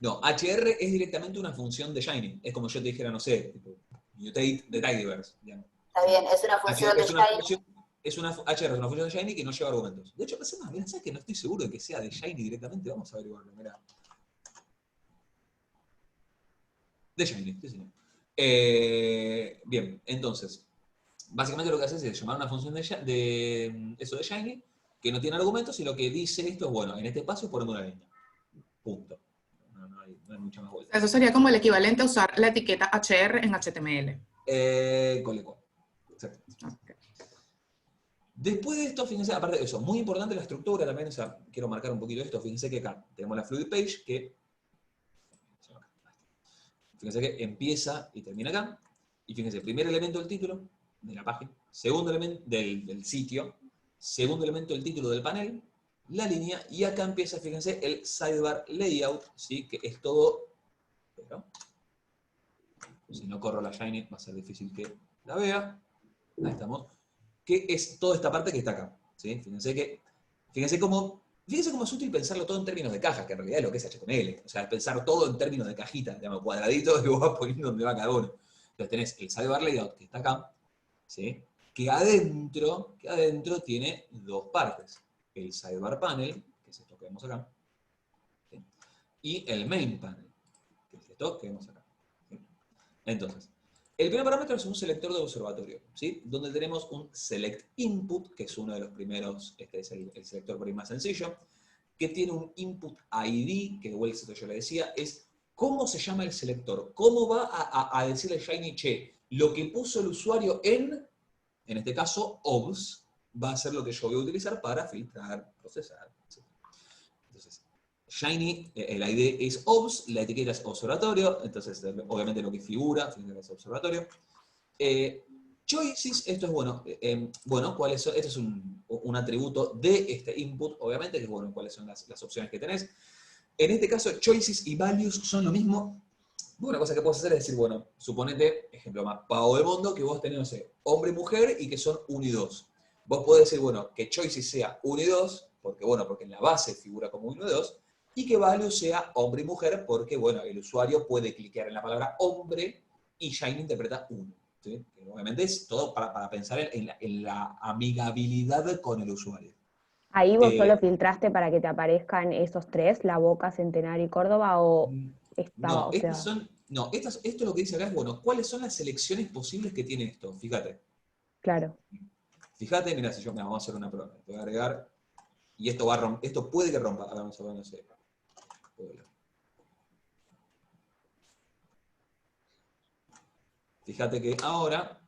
no, HR es directamente una función de Shiny, es como yo te dijera, no sé, tipo, mutate de Tidyverse, digamos. Está bien, es una función de Shiny. HR es una función de Shiny que no lleva argumentos. De hecho, mira, ¿sabes que no estoy seguro de que sea de Shiny directamente? Vamos a averiguarlo, mirá. De Shiny, sí, señor. Bien, entonces, básicamente lo que haces es llamar a una función de eso de Shiny, que no tiene argumentos, y lo que dice esto es, bueno, en este espacio ponemos una línea. Punto. No hay mucha más vuelta. Eso sería como el equivalente a usar la etiqueta HR en HTML. Coleco. Exacto. Okay. Después de esto, fíjense, aparte de eso, muy importante la estructura también, o sea, quiero marcar un poquito esto, fíjense que acá tenemos la Fluid Page, que fíjense que empieza y termina acá, y fíjense, primer elemento del título de la página, segundo elemento del sitio, segundo elemento del título del panel, la línea, y acá empieza, fíjense, el sidebar layout, ¿sí? Que es todo, pero si no corro la Shiny va a ser difícil que la vea, ahí estamos, que es toda esta parte que está acá, ¿sí? Fíjense cómo es útil pensarlo todo en términos de cajas, que en realidad es lo que es HTML. O sea, es pensar todo en términos de cajitas, digamos, cuadraditos, y vos vas poniendo donde va cada uno. Entonces tenés el sidebar layout que está acá, ¿sí? Que adentro tiene dos partes. El sidebar panel, que es esto que vemos acá, ¿sí? Y el main panel, que es esto que vemos acá, ¿sí? Entonces, El primer parámetro es un selector de observatorio, ¿sí? Donde tenemos un select input, que es uno de los primeros, este es el selector por ahí más sencillo, que tiene un input ID, que de vuelta esto yo le decía, es cómo se llama el selector, cómo va a decirle Shiny, che, lo que puso el usuario en este caso, obs, va a ser lo que yo voy a utilizar para filtrar, procesar, etc. Entonces, Shiny, el ID es obs, la etiqueta es observatorio, entonces obviamente lo que figura es observatorio. Choices, esto es bueno, ¿cuáles son? Este es un atributo de este input, obviamente, que es bueno, cuáles son las opciones que tenés. En este caso, choices y values son lo mismo. Una cosa que puedes hacer es decir, bueno, suponete, ejemplo más pago del mundo, que vos tenés, no sé, hombre y mujer y que son 1 y 2. Vos podés decir, bueno, que choices sea 1 y 2, porque en la base figura como 1 y 2, y que value sea hombre y mujer, porque, bueno, el usuario puede cliquear en la palabra hombre y Shiny interpreta 1. ¿Sí? Obviamente es todo para pensar en la amigabilidad con el usuario. Ahí vos solo filtraste para que te aparezcan esos tres, La Boca, Centenario y Córdoba, o estaba, No, o sea, esto es lo que dice acá es, bueno, ¿cuáles son las selecciones posibles que tiene esto? Fíjate. claro. Fíjate, mira, si vamos a hacer una prueba. Te voy a agregar, y esto puede que rompa. Ahora vamos a ver, no sé. Fíjate que ahora,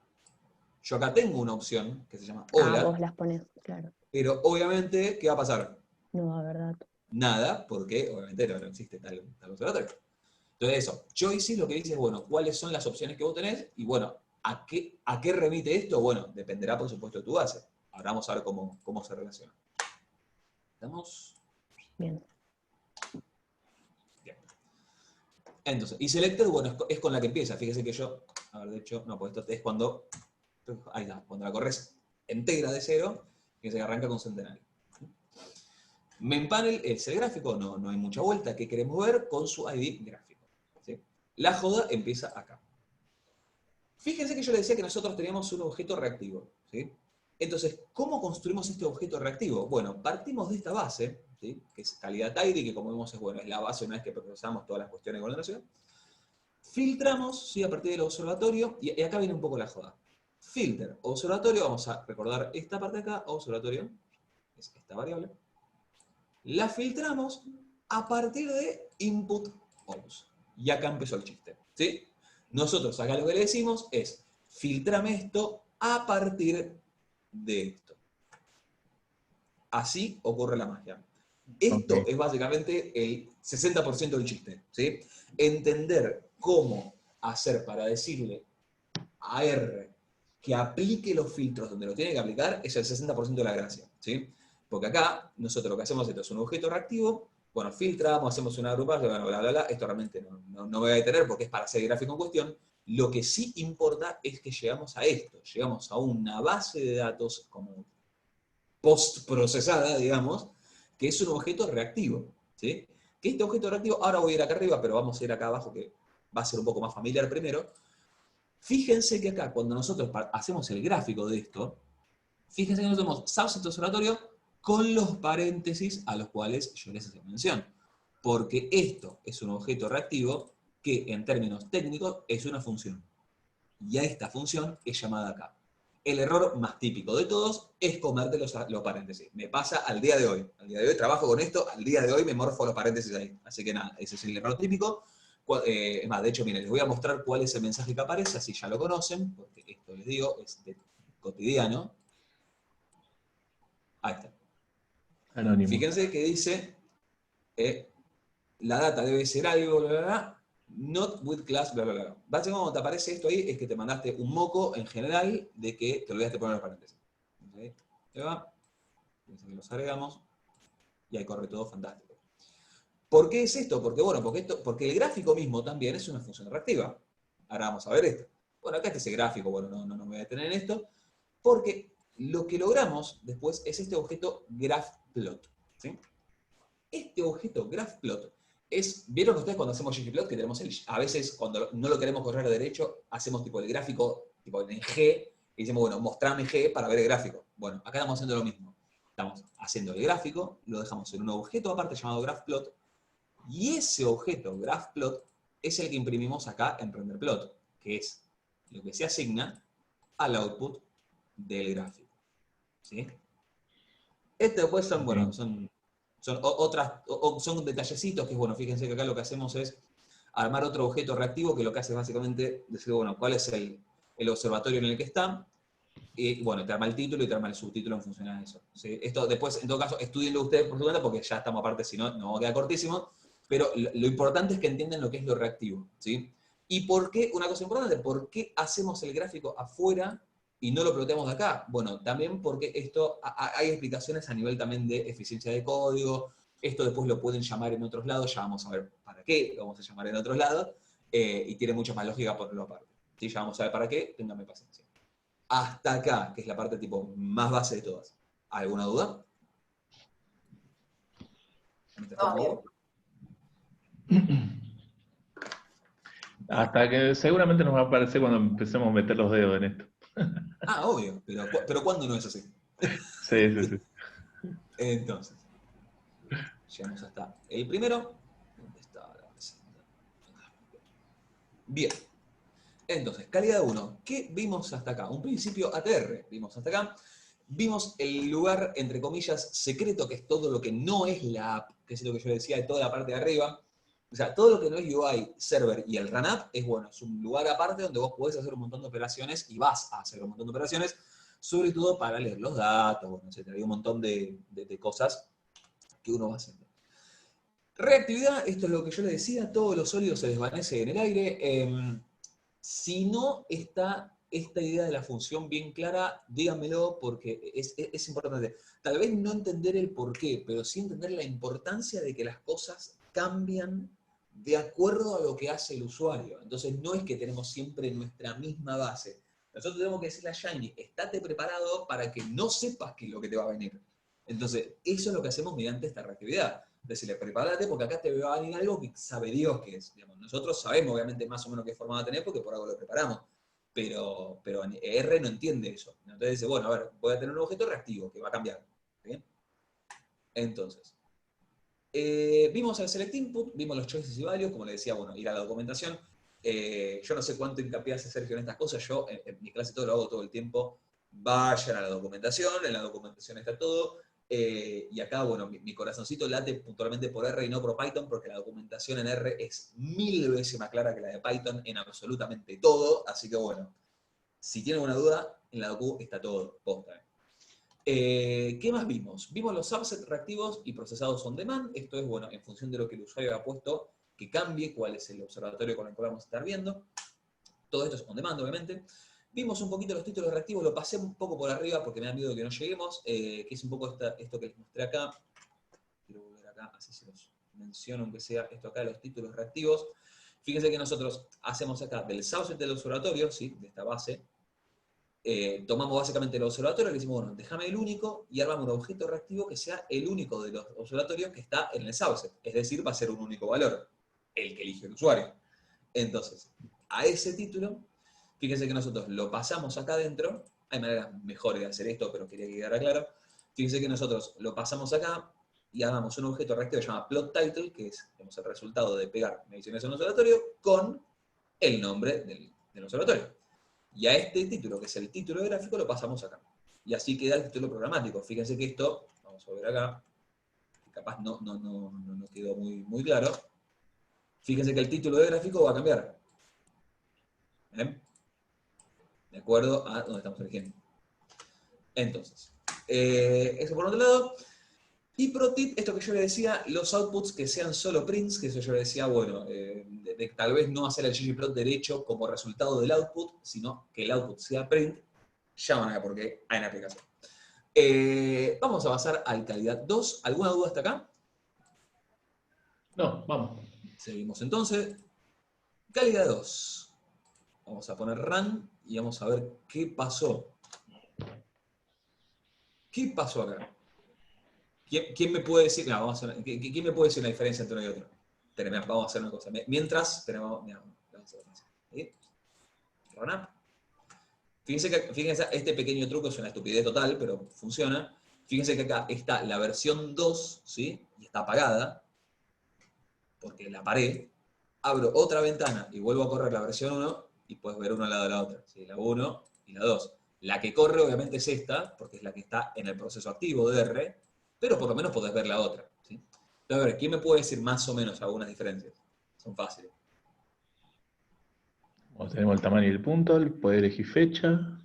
yo acá tengo una opción que se llama hola, vos las pones, claro. pero obviamente, ¿qué va a pasar? No va a haber datos. Nada, porque obviamente no existe tal observatorio. Entonces eso, choices lo que dice es, bueno, ¿cuáles son las opciones que vos tenés? Y bueno, ¿a qué remite esto? Bueno, dependerá por supuesto de tu base. Ahora vamos a ver cómo se relaciona. ¿Estamos? Bien. Bien. Entonces, y selected, bueno, es con la que empieza. Fíjese que yo, a ver, de hecho, no, pues esto es cuando, ahí está, cuando la corres entera de cero, que se arranca con centenario. Mempanel es el gráfico, no hay mucha vuelta. ¿Qué queremos ver? Con su ID gráfico. ¿Sí? La joda empieza acá. Fíjense que yo les decía que nosotros teníamos un objeto reactivo. ¿Sí? Entonces, ¿cómo construimos este objeto reactivo? Bueno, partimos de esta base, ¿sí? Que es calidad ID, que como vemos es la base una vez que procesamos todas las cuestiones de ordenación. Filtramos, ¿sí? A partir del observatorio, y acá viene un poco la joda. Filter, observatorio, vamos a recordar esta parte de acá, observatorio, es esta variable. La filtramos a partir de input obs. Y acá empezó el chiste, ¿sí? Nosotros acá lo que le decimos es, filtrame esto a partir de esto. Así ocurre la magia. Esto es básicamente el 60% del chiste, ¿sí? Entender cómo hacer para decirle a R que aplique los filtros donde lo tiene que aplicar es el 60% de la gracia, ¿sí? Porque acá, nosotros lo que hacemos es un objeto reactivo, bueno, filtramos, hacemos una agrupación, bla, bla, bla, bla. Esto realmente no me voy a detener porque es para hacer el gráfico en cuestión. Lo que sí importa es que llegamos a esto, llegamos a una base de datos como post-procesada, digamos, que es un objeto reactivo, ¿sí? Que este objeto reactivo, ahora voy a ir acá arriba, pero vamos a ir acá abajo, que va a ser un poco más familiar primero. Fíjense que acá, cuando nosotros hacemos el gráfico de esto, fíjense que nosotros tenemos subset observatorio con los paréntesis a los cuales yo les hacía mención. Porque esto es un objeto reactivo que, en términos técnicos, es una función. Y a esta función es llamada acá. El error más típico de todos es comerte los paréntesis. Me pasa al día de hoy. Al día de hoy trabajo con esto, al día de hoy me morfo los paréntesis ahí. Así que nada, ese es el error típico. Es más, de hecho, miren, les voy a mostrar cuál es el mensaje que aparece, así ya lo conocen, porque esto, les digo, es de cotidiano. Ahí está. Anónimo. Fíjense que dice, la data debe ser algo, bla, bla, bla, not with class, bla, bla, bla. Básicamente cuando te aparece esto ahí es que te mandaste un moco en general de que te olvidaste poner los paréntesis. ¿Okay? Ahí va. Fíjense que los agregamos y ahí corre todo fantástico. ¿Por qué es esto? Porque, bueno, porque el gráfico mismo también es una función reactiva. Ahora vamos a ver esto. Bueno, acá está ese gráfico, bueno, no me voy a detener en esto, porque lo que logramos después es este objeto graphplot. ¿Sí? Este objeto graphplot es, ¿vieron ustedes cuando hacemos ggplot que tenemos a veces cuando no lo queremos correr derecho, hacemos tipo el gráfico tipo en G y decimos, bueno, mostrame G para ver el gráfico? Bueno, acá estamos haciendo lo mismo. Estamos haciendo el gráfico, lo dejamos en un objeto aparte llamado graphplot, y ese objeto graphplot es el que imprimimos acá en renderplot, que es lo que se asigna al output del gráfico. ¿Sí? Después son, bueno, son detallecitos que, bueno, fíjense que acá lo que hacemos es armar otro objeto reactivo que lo que hace es básicamente decir, bueno, cuál es el observatorio en el que está, y bueno, te arma el título y te arma el subtítulo en función a eso. ¿Sí? Esto después, en todo caso, estudienlo ustedes por su cuenta porque ya estamos aparte, si no, nos va a quedar cortísimo, pero lo importante es que entiendan lo que es lo reactivo. ¿Sí? ¿Y por qué? Una cosa importante, ¿por qué hacemos el gráfico afuera y no lo ploteamos de acá? Bueno, también porque esto, hay explicaciones a nivel también de eficiencia de código, esto después lo pueden llamar en otros lados, ya vamos a ver para qué lo vamos a llamar en otros lados, y tiene mucha más lógica ponerlo aparte. ¿Sí? Ya vamos a ver para qué, ténganme paciencia. Hasta acá, que es la parte tipo más base de todas. ¿Alguna duda? Hasta que seguramente nos va a aparecer cuando empecemos a meter los dedos en esto. Ah, obvio, pero ¿cuándo no es así? Sí. Entonces, llegamos hasta el primero. ¿Dónde está la presentación? Bien. Entonces, calidad 1. ¿Qué vimos hasta acá? Un principio ATR. Vimos hasta acá. Vimos el lugar, entre comillas, secreto, que es todo lo que no es la app, que es lo que yo decía de toda la parte de arriba. O sea, todo lo que no es UI, server y el run app es, bueno, es un lugar aparte donde vos podés hacer un montón de operaciones y vas a hacer un montón de operaciones, sobre todo para leer los datos, bueno, etcétera. Hay un montón de cosas que uno va haciendo. Reactividad, esto es lo que yo les decía, todo lo sólido se desvanece en el aire. Si no está esta idea de la función bien clara, díganmelo porque es importante. Tal vez no entender el por qué, pero sí entender la importancia de que las cosas cambian de acuerdo a lo que hace el usuario. Entonces no es que tenemos siempre nuestra misma base. Nosotros tenemos que decirle a Shiny, estate preparado para que no sepas qué es lo que te va a venir. Entonces, eso es lo que hacemos mediante esta reactividad. Decirle, prepárate porque acá te va a venir algo que sabe Dios que es. Digamos, nosotros sabemos obviamente más o menos qué forma va a tener porque por algo lo preparamos. Pero R no entiende eso. Entonces dice, bueno, a ver, voy a tener un objeto reactivo que va a cambiar. ¿Bien? Entonces, vimos el select input, vimos los choices y values, como le decía, bueno, ir a la documentación. Yo no sé cuánto hincapié hace Sergio en estas cosas, yo en mi clase todo lo hago todo el tiempo. Vayan a la documentación, en la documentación está todo. Y acá, bueno, mi corazoncito late puntualmente por R y no por Python, porque la documentación en R es 1000 veces más clara que la de Python en absolutamente todo. Así que, bueno, si tienen una duda, en la docu está todo, posta. ¿Qué más vimos? Vimos los subsets reactivos y procesados on demand. Esto es, bueno, en función de lo que el usuario ha puesto, que cambie cuál es el observatorio con el cual vamos a estar viendo. Todo esto es on demand, obviamente. Vimos un poquito los títulos reactivos, lo pasé un poco por arriba porque me da miedo de que no lleguemos, que es un poco esto que les mostré acá. Quiero volver acá, así se los menciono, aunque sea esto acá, los títulos reactivos. Fíjense que nosotros hacemos acá del subset del observatorio, ¿sí? De esta base, tomamos básicamente el observatorio y le decimos, bueno, déjame el único y armamos un objeto reactivo que sea el único de los observatorios que está en el subset. Es decir, va a ser un único valor, el que elige el usuario. Entonces, a ese título, fíjense que nosotros lo pasamos acá adentro. Hay maneras mejores de hacer esto, pero quería que quedara claro. Fíjense que nosotros lo pasamos acá y hagamos un objeto reactivo que se llama plot title, que es digamos, el resultado de pegar mediciones en un observatorio con el nombre del observatorio. Y a este título, que es el título de gráfico, lo pasamos acá. Y así queda el título programático. Fíjense que esto, vamos a ver acá, que capaz no quedó muy claro. Fíjense que el título de gráfico va a cambiar. ¿Ven? De acuerdo a donde estamos eligiendo. Entonces, eso por otro lado. Y pro tip, esto que yo le decía, los outputs que sean solo prints, que eso yo le decía, bueno, de tal vez no hacer el ggplot derecho como resultado del output, sino que el output sea print, ya van a ver por qué hay una aplicación. Vamos a pasar al calidad 2. ¿Alguna duda hasta acá? No, vamos. Seguimos entonces. Calidad 2. Vamos a poner run y vamos a ver qué pasó. ¿Qué pasó acá? ¿Quién me puede decir? No, ¿quién me puede decir la diferencia entre uno y otro? Vamos a hacer una cosa. Mientras, vamos a hacer una cosa. ¿Sí? Run up. Fíjense, este pequeño truco es una estupidez total, pero funciona. Fíjense que acá está la versión 2, ¿sí? Y está apagada, porque la paré. Abro otra ventana y vuelvo a correr la versión 1 y puedes ver uno al lado de la otra, ¿sí? La 1 y la 2. La que corre obviamente es esta, porque es la que está en el proceso activo de R, pero por lo menos podés ver la otra, ¿sí? Entonces, a ver, ¿quién me puede decir más o menos algunas diferencias? Son fáciles. Bueno, tenemos el tamaño y el punto, el poder elegir fecha.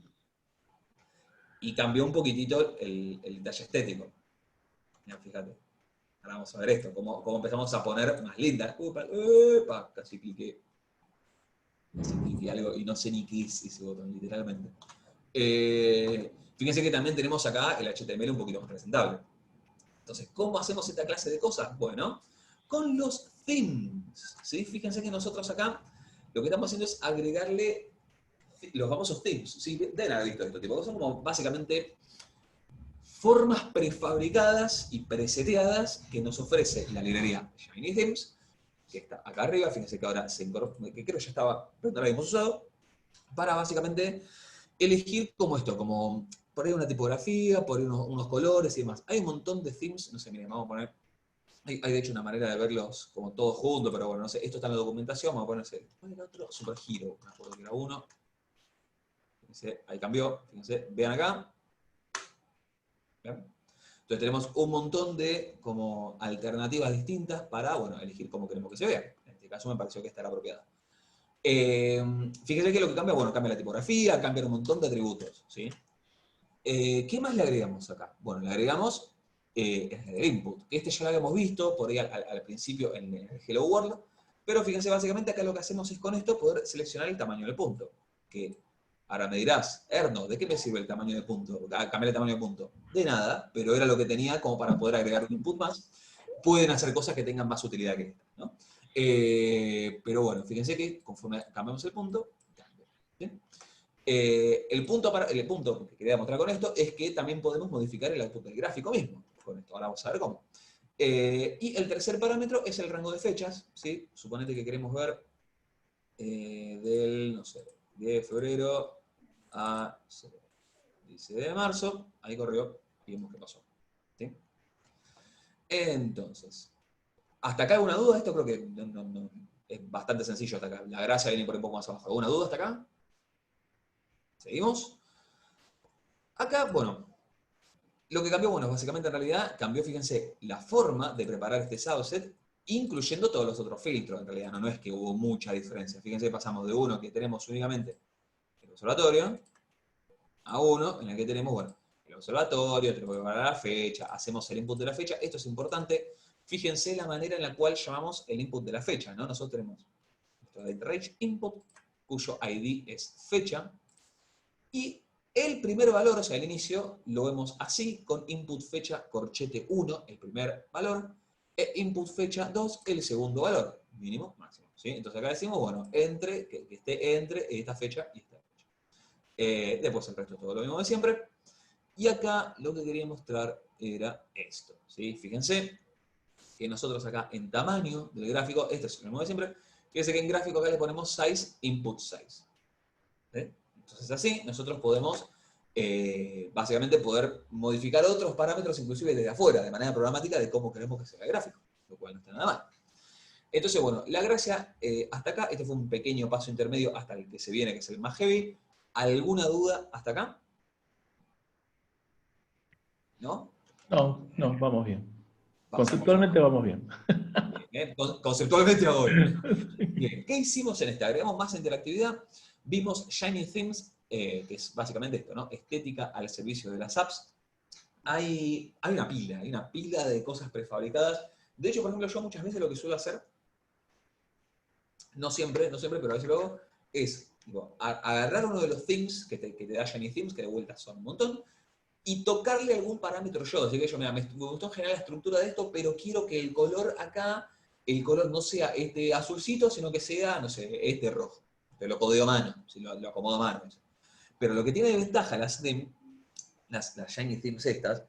Y cambió un poquitito el detalle estético. Mira, fíjate. Ahora vamos a ver esto, cómo empezamos a poner más lindas. Upa, casi cliqué. Casi cliqué algo y no sé ni qué es ese botón, literalmente. Fíjense que también tenemos acá el HTML un poquito más presentable. Entonces, ¿cómo hacemos esta clase de cosas? Bueno, con los themes, ¿sí? Fíjense que nosotros acá lo que estamos haciendo es agregarle los famosos themes, ¿sí? Deben haber visto esto, tipo, son como básicamente formas prefabricadas y preseteadas que nos ofrece la librería Shiny Themes, que está acá arriba. Fíjense que ahora se incorpora, que creo ya estaba, pero no la habíamos usado, para básicamente elegir como esto, como por ahí una tipografía, por ahí unos colores y demás. Hay un montón de themes, no sé, miren, vamos a poner, hay de hecho una manera de verlos como todos juntos, pero bueno, no sé, esto está en la documentación, vamos a ponerse, ¿cuál era otro? Super Hero, me acuerdo que era uno. Fíjense, ahí cambió, fíjense, vean acá. ¿Bien? Entonces tenemos un montón de como alternativas distintas para, bueno, elegir cómo queremos que se vea. En este caso me pareció que esta era apropiada. Fíjense que lo que cambia, bueno, cambia la tipografía, cambian un montón de atributos, ¿sí? ¿Qué más le agregamos acá? Bueno, le agregamos el input. Este ya lo habíamos visto por ahí al principio en el Hello World, pero fíjense, básicamente acá lo que hacemos es con esto poder seleccionar el tamaño del punto. Que ahora me dirás, Erno, ¿de qué me sirve el tamaño de punto? Cambiar el tamaño de punto. De nada, pero era lo que tenía como para poder agregar un input más. Pueden hacer cosas que tengan más utilidad que esta, ¿no? Pero bueno, fíjense que conforme cambiamos el punto, cambia. ¿Bien? El punto que quería mostrar con esto es que también podemos modificar el output del gráfico mismo. Con esto, ahora vamos a ver cómo. Y el tercer parámetro es el rango de fechas, ¿sí? Suponete que queremos ver del, no sé, 10 de febrero a 10 de marzo. Ahí corrió y vemos qué pasó, ¿sí? Entonces, ¿hasta acá alguna duda? Esto creo que no, es bastante sencillo hasta acá. La gracia viene por un poco más abajo. ¿Alguna duda hasta acá? ¿Seguimos? Acá, bueno, lo que cambió, bueno, básicamente en realidad cambió, fíjense, la forma de preparar este subset, incluyendo todos los otros filtros, en realidad, no es que hubo mucha diferencia. Fíjense, pasamos de uno que tenemos únicamente el observatorio, a uno en el que tenemos, bueno, el observatorio, tenemos que preparar la fecha, hacemos el input de la fecha. Esto es importante. Fíjense la manera en la cual llamamos el input de la fecha, ¿no? Nosotros tenemos nuestro range input, cuyo ID es fecha, y el primer valor, o sea, el inicio, lo vemos así, con input fecha corchete 1, el primer valor, e input fecha 2, el segundo valor, mínimo, máximo, ¿sí? Entonces acá decimos, bueno, que esté entre esta fecha y esta fecha. Después el resto es todo lo mismo de siempre. Y acá lo que quería mostrar era esto, ¿sí? Fíjense que nosotros acá en tamaño del gráfico, este es lo mismo de siempre, fíjense que en gráfico acá le ponemos size, input size. ¿Sí? Entonces así nosotros podemos básicamente poder modificar otros parámetros inclusive desde afuera, de manera programática, de cómo queremos que sea el gráfico, lo cual no está nada mal. Entonces, bueno, la gracia hasta acá, este fue un pequeño paso intermedio hasta el que se viene, que es el más heavy. ¿Alguna duda hasta acá? ¿No? No, vamos bien. Pasamos. Conceptualmente vamos bien. Bien, conceptualmente voy. Bien, ¿qué hicimos en este? Agregamos más interactividad. Vimos Shiny Themes, que es básicamente esto, ¿no? Estética al servicio de las apps. Hay una pila de cosas prefabricadas. De hecho, por ejemplo, yo muchas veces lo que suelo hacer, no siempre, pero a veces lo hago, es tipo, agarrar uno de los themes que te da Shiny Themes, que de vuelta son un montón, y tocarle algún parámetro yo. Así que yo, mira, me gustó en general la estructura de esto, pero quiero que el color acá, el color no sea este azulcito, sino que sea, no sé, este rojo. Te lo codeo a mano, si lo acomodo a mano. Pero lo que tiene de ventaja las Shiny Themes estas,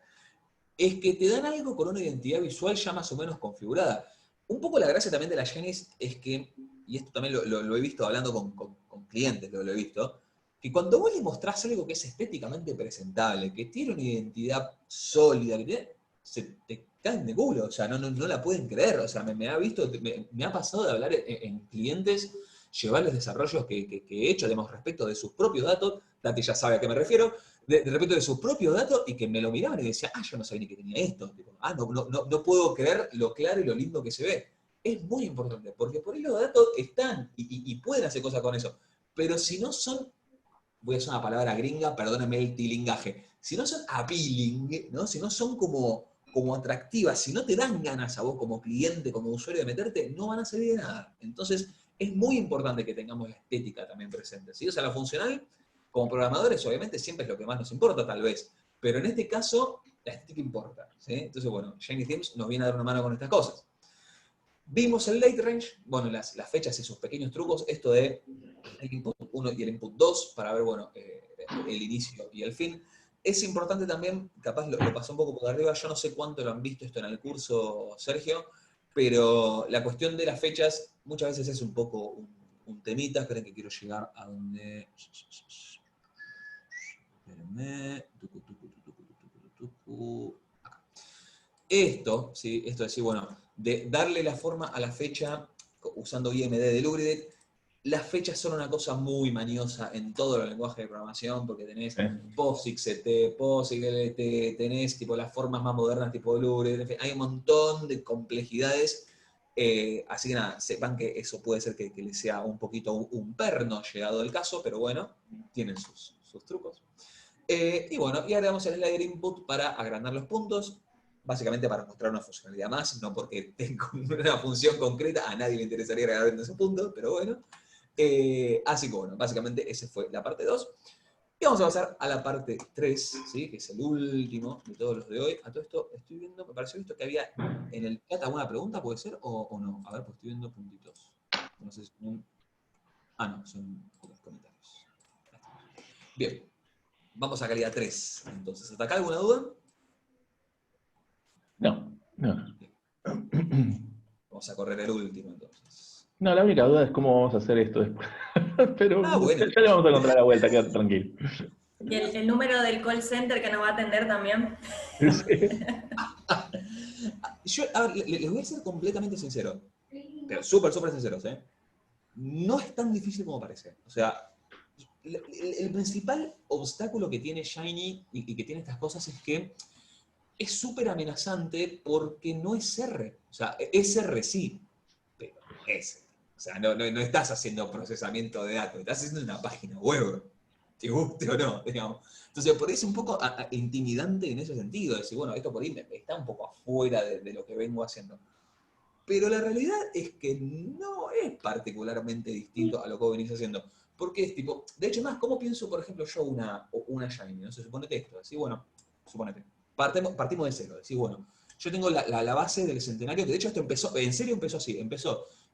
es que te dan algo con una identidad visual ya más o menos configurada. Un poco la gracia también de las Shinies es que, y esto también lo he visto hablando con clientes, lo he visto, que cuando vos le mostrás algo que es estéticamente presentable, que tiene una identidad sólida, se te caen de culo, o sea, no la pueden creer, o sea, me ha pasado de hablar en clientes llevarles desarrollos que he hecho, digamos, respecto de sus propios datos, Tati ya sabe a qué me refiero, de respecto de sus propios datos, y que me lo miraban y decían, yo no sabía ni que tenía esto, tipo, no puedo creer lo claro y lo lindo que se ve. Es muy importante, porque por ahí los datos están y pueden hacer cosas con eso, pero si no son, voy a usar una palabra gringa, perdónenme el tilingaje, si no son appealing, ¿no? Si no son como atractivas, si no te dan ganas a vos como cliente, como usuario de meterte, no van a servir de nada. Entonces, es muy importante que tengamos la estética también presente, ¿sí? O sea, la funcional, como programadores, obviamente siempre es lo que más nos importa, tal vez, pero en este caso, la estética importa, ¿sí? Entonces, bueno, Shiny Themes nos viene a dar una mano con estas cosas. Vimos el late range, bueno, las fechas y sus pequeños trucos, esto de el input 1 y el input 2, para ver, bueno, el inicio y el fin. Es importante también, capaz lo pasé un poco por arriba, yo no sé cuánto lo han visto esto en el curso, Sergio, pero la cuestión de las fechas muchas veces es un poco un temita. Esperen que quiero llegar a donde... Espérenme. Acá. Esto, ¿sí? Esto es decir, bueno, de darle la forma a la fecha usando IMD de Lugridec. Las fechas son una cosa muy maniosa en todo el lenguaje de programación, porque tenés POSIX-CT, POSIX-LT, tenés tipo las formas más modernas tipo Lugridec, en fin, hay un montón de complejidades, así que nada, sepan que eso puede ser que les sea un poquito un perno llegado el caso, pero bueno, tienen sus trucos. Y bueno, y agregamos el slider input para agrandar los puntos, básicamente para mostrar una funcionalidad más, no porque tengo una función concreta, a nadie le interesaría agregar esos puntos, pero bueno. Así que bueno, básicamente esa fue la parte 2. Y vamos a pasar a la parte 3, ¿sí? Que es el último de todos los de hoy. A todo esto estoy viendo, me pareció visto que había en el chat alguna pregunta, ¿puede ser? ¿O no? A ver, pues estoy viendo puntitos. No sé si son... no, son otros comentarios. Bien, vamos a calidad 3. Entonces, ¿hasta acá alguna duda? No. Vamos a correr el último entonces. No, la única duda es cómo vamos a hacer esto después. Pero bueno. ya le vamos a encontrar la vuelta, quédate tranquilo. ¿Y el número del call center que nos va a atender también? Yo, a ver, les voy a ser completamente sincero, pero súper sinceros, ¿eh? No es tan difícil como parece. O sea, el principal obstáculo que tiene Shiny y que tiene estas cosas es que es súper amenazante porque no es R. O sea, es R sí, pero no es R. O sea, no estás haciendo procesamiento de datos, estás haciendo una página web, te guste o no, digamos. Entonces, por eso es un poco intimidante en ese sentido, decir, bueno, esto por ahí está un poco afuera de lo que vengo haciendo. Pero la realidad es que no es particularmente distinto a lo que vos venís haciendo. Porque es tipo, de hecho más, ¿cómo pienso, por ejemplo, yo una Shiny? No sé, suponete esto, así, bueno, suponete. Partimos de cero, decís, bueno, yo tengo la base del centenario, que de hecho esto empezó, en serio empezó así,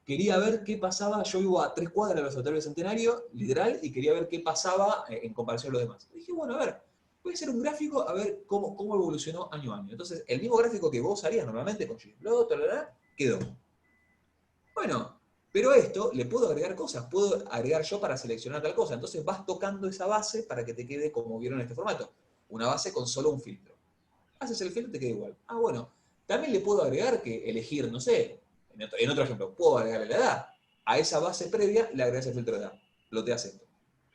quería ver qué pasaba, yo vivo a 3 cuadras del observatorio del centenario, literal, y quería ver qué pasaba en comparación a los demás. Y dije, bueno, a ver, voy a hacer un gráfico a ver cómo evolucionó año a año. Entonces, el mismo gráfico que vos harías normalmente con ggplot, quedó. Bueno, pero a esto le puedo agregar cosas, puedo agregar yo para seleccionar tal cosa. Entonces vas tocando esa base para que te quede como vieron en este formato. Una base con solo un filtro. Haces el filtro y te queda igual. Bueno, también le puedo agregar que elegir, no sé, en otro ejemplo, puedo agregarle la edad. A esa base previa le agregas el filtro de edad. Lo te acepto.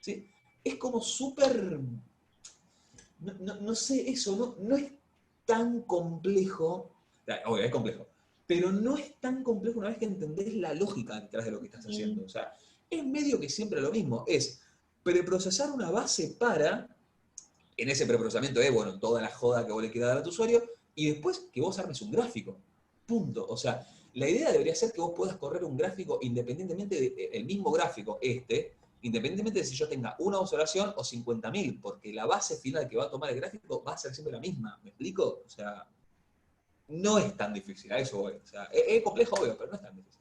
¿Sí? Es como súper... No sé, eso no es tan complejo. Obvio, es complejo. Pero no es tan complejo una vez que entendés la lógica detrás de lo que estás haciendo. O sea, es medio que siempre lo mismo. Es preprocesar una base para, en ese preprocesamiento bueno, toda la joda que vos le quieras dar a tu usuario, y después que vos armes un gráfico. Punto. O sea, la idea debería ser que vos puedas correr un gráfico independientemente del mismo gráfico, independientemente de si yo tenga una observación o 50.000, porque la base final que va a tomar el gráfico va a ser siempre la misma. ¿Me explico? O sea, no es tan difícil, a eso voy. O sea, es complejo, obvio, pero no es tan difícil.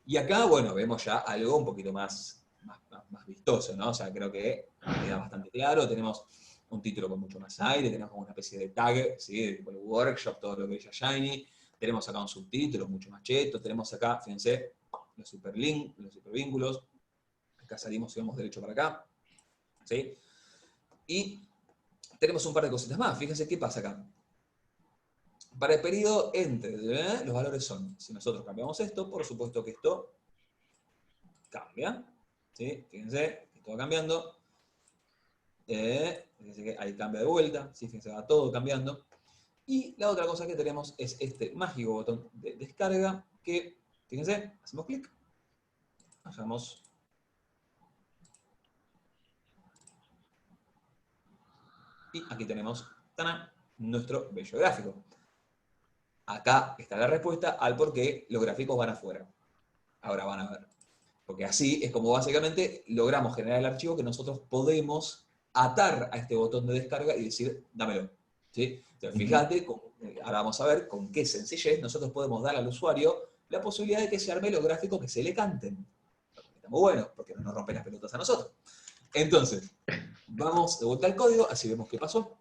Y acá, bueno, vemos ya algo un poquito más vistoso, ¿no? O sea, creo que queda bastante claro. Tenemos un título con mucho más aire, tenemos como una especie de tag, ¿sí? Tipo el workshop, todo lo que es Shiny. Tenemos acá un subtítulo mucho más cheto. Tenemos acá, fíjense, los superlinks, los supervínculos. Acá salimos y vamos derecho para acá. ¿Sí? Y tenemos un par de cositas más. Fíjense qué pasa acá. Para el periodo entre, los valores son, si nosotros cambiamos esto, por supuesto que esto cambia. ¿Sí? Fíjense que todo va cambiando. Fíjense que ahí cambia de vuelta. ¿Sí? Fíjense que va todo cambiando. Y la otra cosa que tenemos es este mágico botón de descarga que, fíjense, hacemos clic. Hacemos. Y aquí tenemos nuestro bello gráfico. Acá está la respuesta al por qué los gráficos van afuera. Ahora van a ver. Porque así es como básicamente logramos generar el archivo que nosotros podemos atar a este botón de descarga y decir, dámelo. ¿Sí? Entonces, fíjate, ahora vamos a ver con qué sencillez nosotros podemos dar al usuario la posibilidad de que se arme los gráficos que se le canten. Está muy bueno, porque no nos rompen las pelotas a nosotros. Entonces, vamos de vuelta al código, así vemos qué pasó.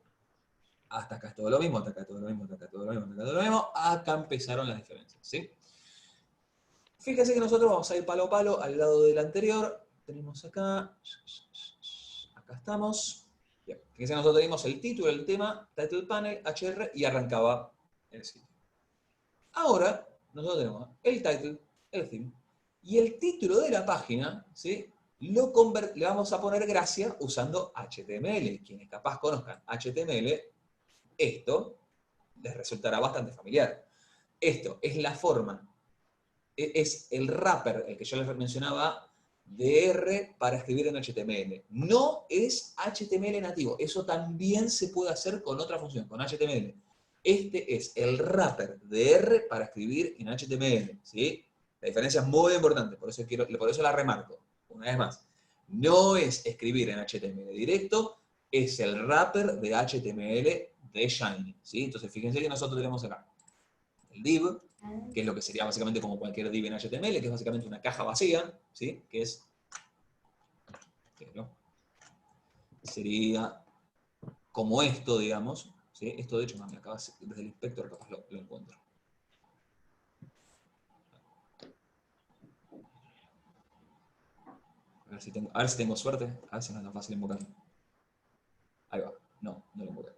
Hasta acá es todo lo mismo, hasta acá es todo lo mismo, hasta acá es todo lo mismo, hasta acá es todo lo mismo. Acá empezaron las diferencias, ¿sí? Fíjense que nosotros vamos a ir palo a palo al lado del anterior. Tenemos acá estamos. Bien. Fíjense que nosotros tenemos el título, el tema, title panel, HR y arrancaba el sitio. Ahora, nosotros tenemos el title, el theme, y el título de la página, ¿sí? Le vamos a poner gracia usando HTML. Quienes capaz conozcan HTML, esto les resultará bastante familiar. Esto es la forma, es el wrapper, el que yo les mencionaba, de R para escribir en HTML. No es HTML nativo, eso también se puede hacer con otra función, con HTML. Este es el wrapper de R para escribir en HTML, ¿sí? La diferencia es muy importante, por eso la remarco. Una vez más, no es escribir en HTML directo, es el wrapper de HTML de Shiny, ¿sí? Entonces, fíjense que nosotros tenemos acá el div, que es lo que sería básicamente como cualquier div en HTML, que es básicamente una caja vacía, ¿sí? Que es... sería como esto, digamos, ¿sí? Esto, de hecho, me acaba desde el inspector, capaz lo encuentro. A ver si tengo suerte, a ver si no es tan fácil invocarlo. Ahí va. No lo invoqué.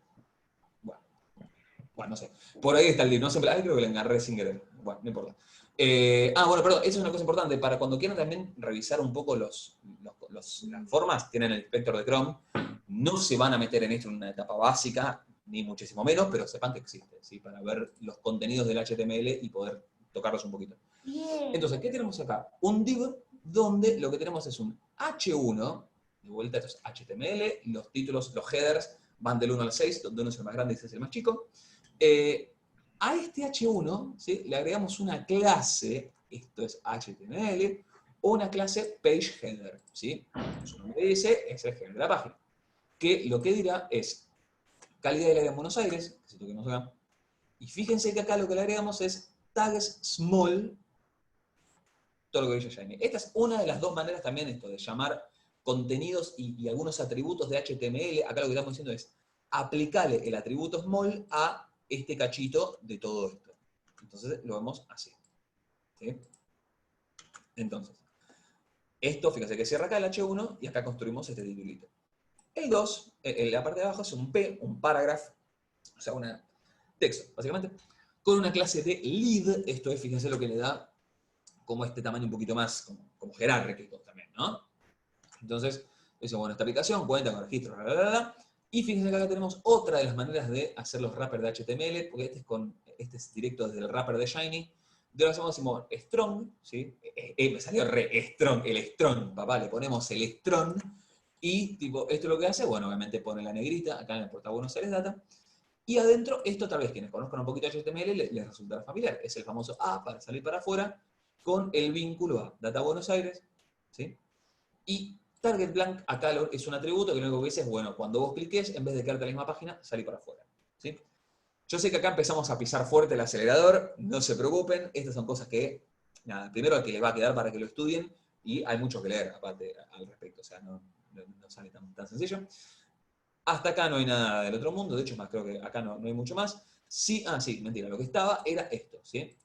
Bueno, no sé. Por ahí está el div, no siempre. Creo que le agarré sin querer. Bueno, no importa. Bueno, perdón, eso es una cosa importante. Para cuando quieran también revisar un poco las formas, tienen el inspector de Chrome. No se van a meter en esto en una etapa básica, ni muchísimo menos, pero sepan que existe, ¿sí? Para ver los contenidos del HTML y poder tocarlos un poquito. Entonces, ¿qué tenemos acá? Un div donde lo que tenemos es un H1, de vuelta esto es HTML, los títulos, los headers van del 1 al 6, donde 1 es el más grande y 6 es el más chico. A este H1, ¿sí? Le agregamos una clase, esto es HTML, o una clase PageHeader, ¿sí? Su nombre dice, es el header de la página. Que lo que dirá es calidad del área en Buenos Aires, que que nos haga. Y fíjense que acá lo que le agregamos es tags small, todo lo que dice Shiny. Esta es una de las dos maneras también esto de llamar contenidos y algunos atributos de HTML. Acá lo que estamos diciendo es aplicarle el atributo small a este cachito de todo esto. Entonces lo vemos así. ¿Sí? Entonces, esto, fíjense que cierra acá el H1 y acá construimos este titulito. El 2, en la parte de abajo es un P, un paragraph, o sea, un texto, básicamente, con una clase de lead. Esto es, fíjense lo que le da como este tamaño un poquito más como jerárquico también, ¿no? Entonces, dice, bueno, esta aplicación cuenta con registros, y fíjense que acá tenemos otra de las maneras de hacer los wrappers de HTML, porque este es directo desde el wrapper de Shiny. De lo que decimos strong, ¿sí? Me salió strong, el strong, papá, le ponemos el strong, y tipo, esto es lo que hace, bueno, obviamente pone la negrita, acá en el portal Buenos Aires Data, y adentro, esto tal vez quienes conozcan un poquito de HTML les resultará familiar, es el famoso A para salir para afuera, con el vínculo a Data Buenos Aires, ¿sí? Y target blank acá es un atributo que lo único que dice es, bueno, cuando vos cliques, en vez de quedarte en la misma página, salí para afuera, ¿sí? Yo sé que acá empezamos a pisar fuerte el acelerador, no se preocupen, estas son cosas que, nada, primero que les va a quedar para que lo estudien, y hay mucho que leer, aparte, al respecto, o sea, no sale tan sencillo. Hasta acá no hay nada del otro mundo, de hecho, más creo que acá no hay mucho más. Sí, mentira, lo que estaba era esto, ¿sí?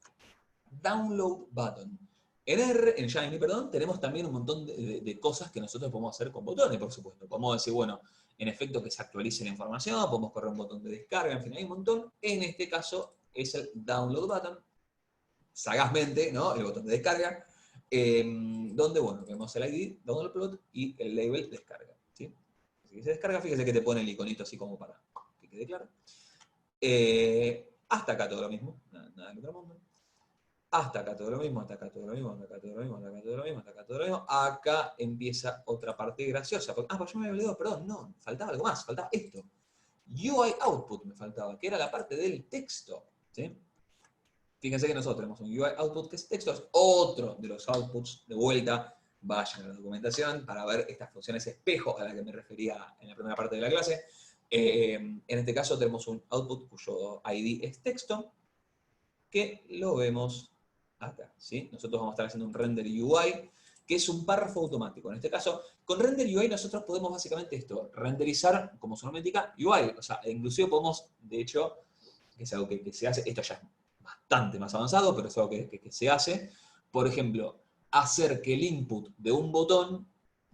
Download button. En Shiny, perdón, tenemos también un montón de cosas que nosotros podemos hacer con botones, por supuesto. Podemos decir, bueno, en efecto que se actualice la información, podemos correr un botón de descarga, en fin, hay un montón. En este caso es el download button, sagazmente, ¿no? El botón de descarga. donde, bueno, vemos el ID, download y el label descarga. ¿Sí? Si se descarga, fíjese que te pone el iconito así como para que quede claro. Hasta acá todo lo mismo, nada del otro mundo. Hasta acá todo lo mismo, hasta acá todo lo mismo, hasta acá todo lo mismo, hasta acá todo lo mismo, hasta acá todo lo mismo. Acá empieza otra parte graciosa. Pues yo me había olvidado, perdón, no, faltaba algo más, faltaba esto. UI output me faltaba, que era la parte del texto. ¿Sí? Fíjense que nosotros tenemos un UI output que es texto, es otro de los outputs. De vuelta, vayan a la documentación para ver estas funciones espejo a las que me refería en la primera parte de la clase. En este caso tenemos un output cuyo ID es texto, que lo vemos acá. ¿Sí? Nosotros vamos a estar haciendo un render UI, que es un párrafo automático. En este caso, con render UI nosotros podemos básicamente esto, renderizar, como su nombre indica, UI. O sea, inclusive podemos, de hecho, que es algo que se hace, esto ya es bastante más avanzado, pero es algo que se hace. Por ejemplo, hacer que el input de un botón,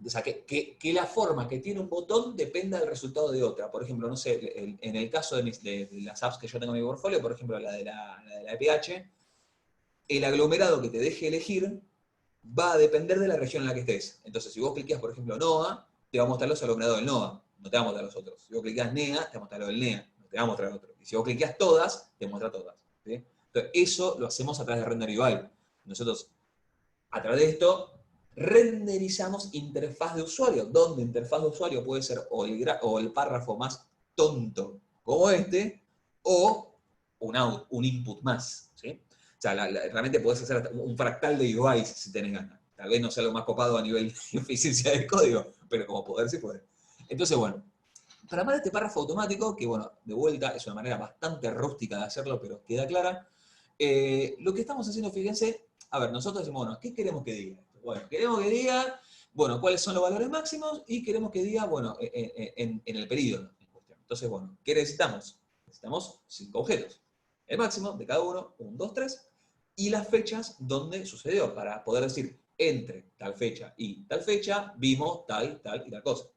o sea, que la forma que tiene un botón dependa del resultado de otra. Por ejemplo, no sé, en el caso de las apps que yo tengo en mi portfolio, por ejemplo, la de la EPH, el aglomerado que te deje elegir va a depender de la región en la que estés. Entonces, si vos cliqueas, por ejemplo, NOA, te va a mostrar los aglomerados del NOA, no te va a mostrar los otros. Si vos cliqueas NEA, te va a mostrar lo del NEA, no te va a mostrar el otro. Y si vos cliqueas todas, te muestra todas. ¿Sí? Entonces, eso lo hacemos a través de Render UI. Nosotros, a través de esto, renderizamos interfaz de usuario, donde interfaz de usuario puede ser o el párrafo más tonto como este, o un input más. ¿Sí? O sea, realmente podés hacer hasta un fractal de UI si tenés ganas. Tal vez no sea lo más copado a nivel de eficiencia del código, pero como poder sí puede. Entonces, bueno, para armar este párrafo automático, que bueno, de vuelta es una manera bastante rústica de hacerlo, pero queda clara, lo que estamos haciendo, fíjense, a ver, nosotros decimos, bueno, ¿qué queremos que diga? Bueno, queremos que diga, bueno, cuáles son los valores máximos y queremos que diga, bueno, en el periodo en cuestión. Entonces, bueno, ¿qué necesitamos? Necesitamos 5 objetos. El máximo de cada uno, 1, 2, 3, y las fechas donde sucedió, para poder decir, entre tal fecha y tal fecha, vimos tal, tal y tal cosa.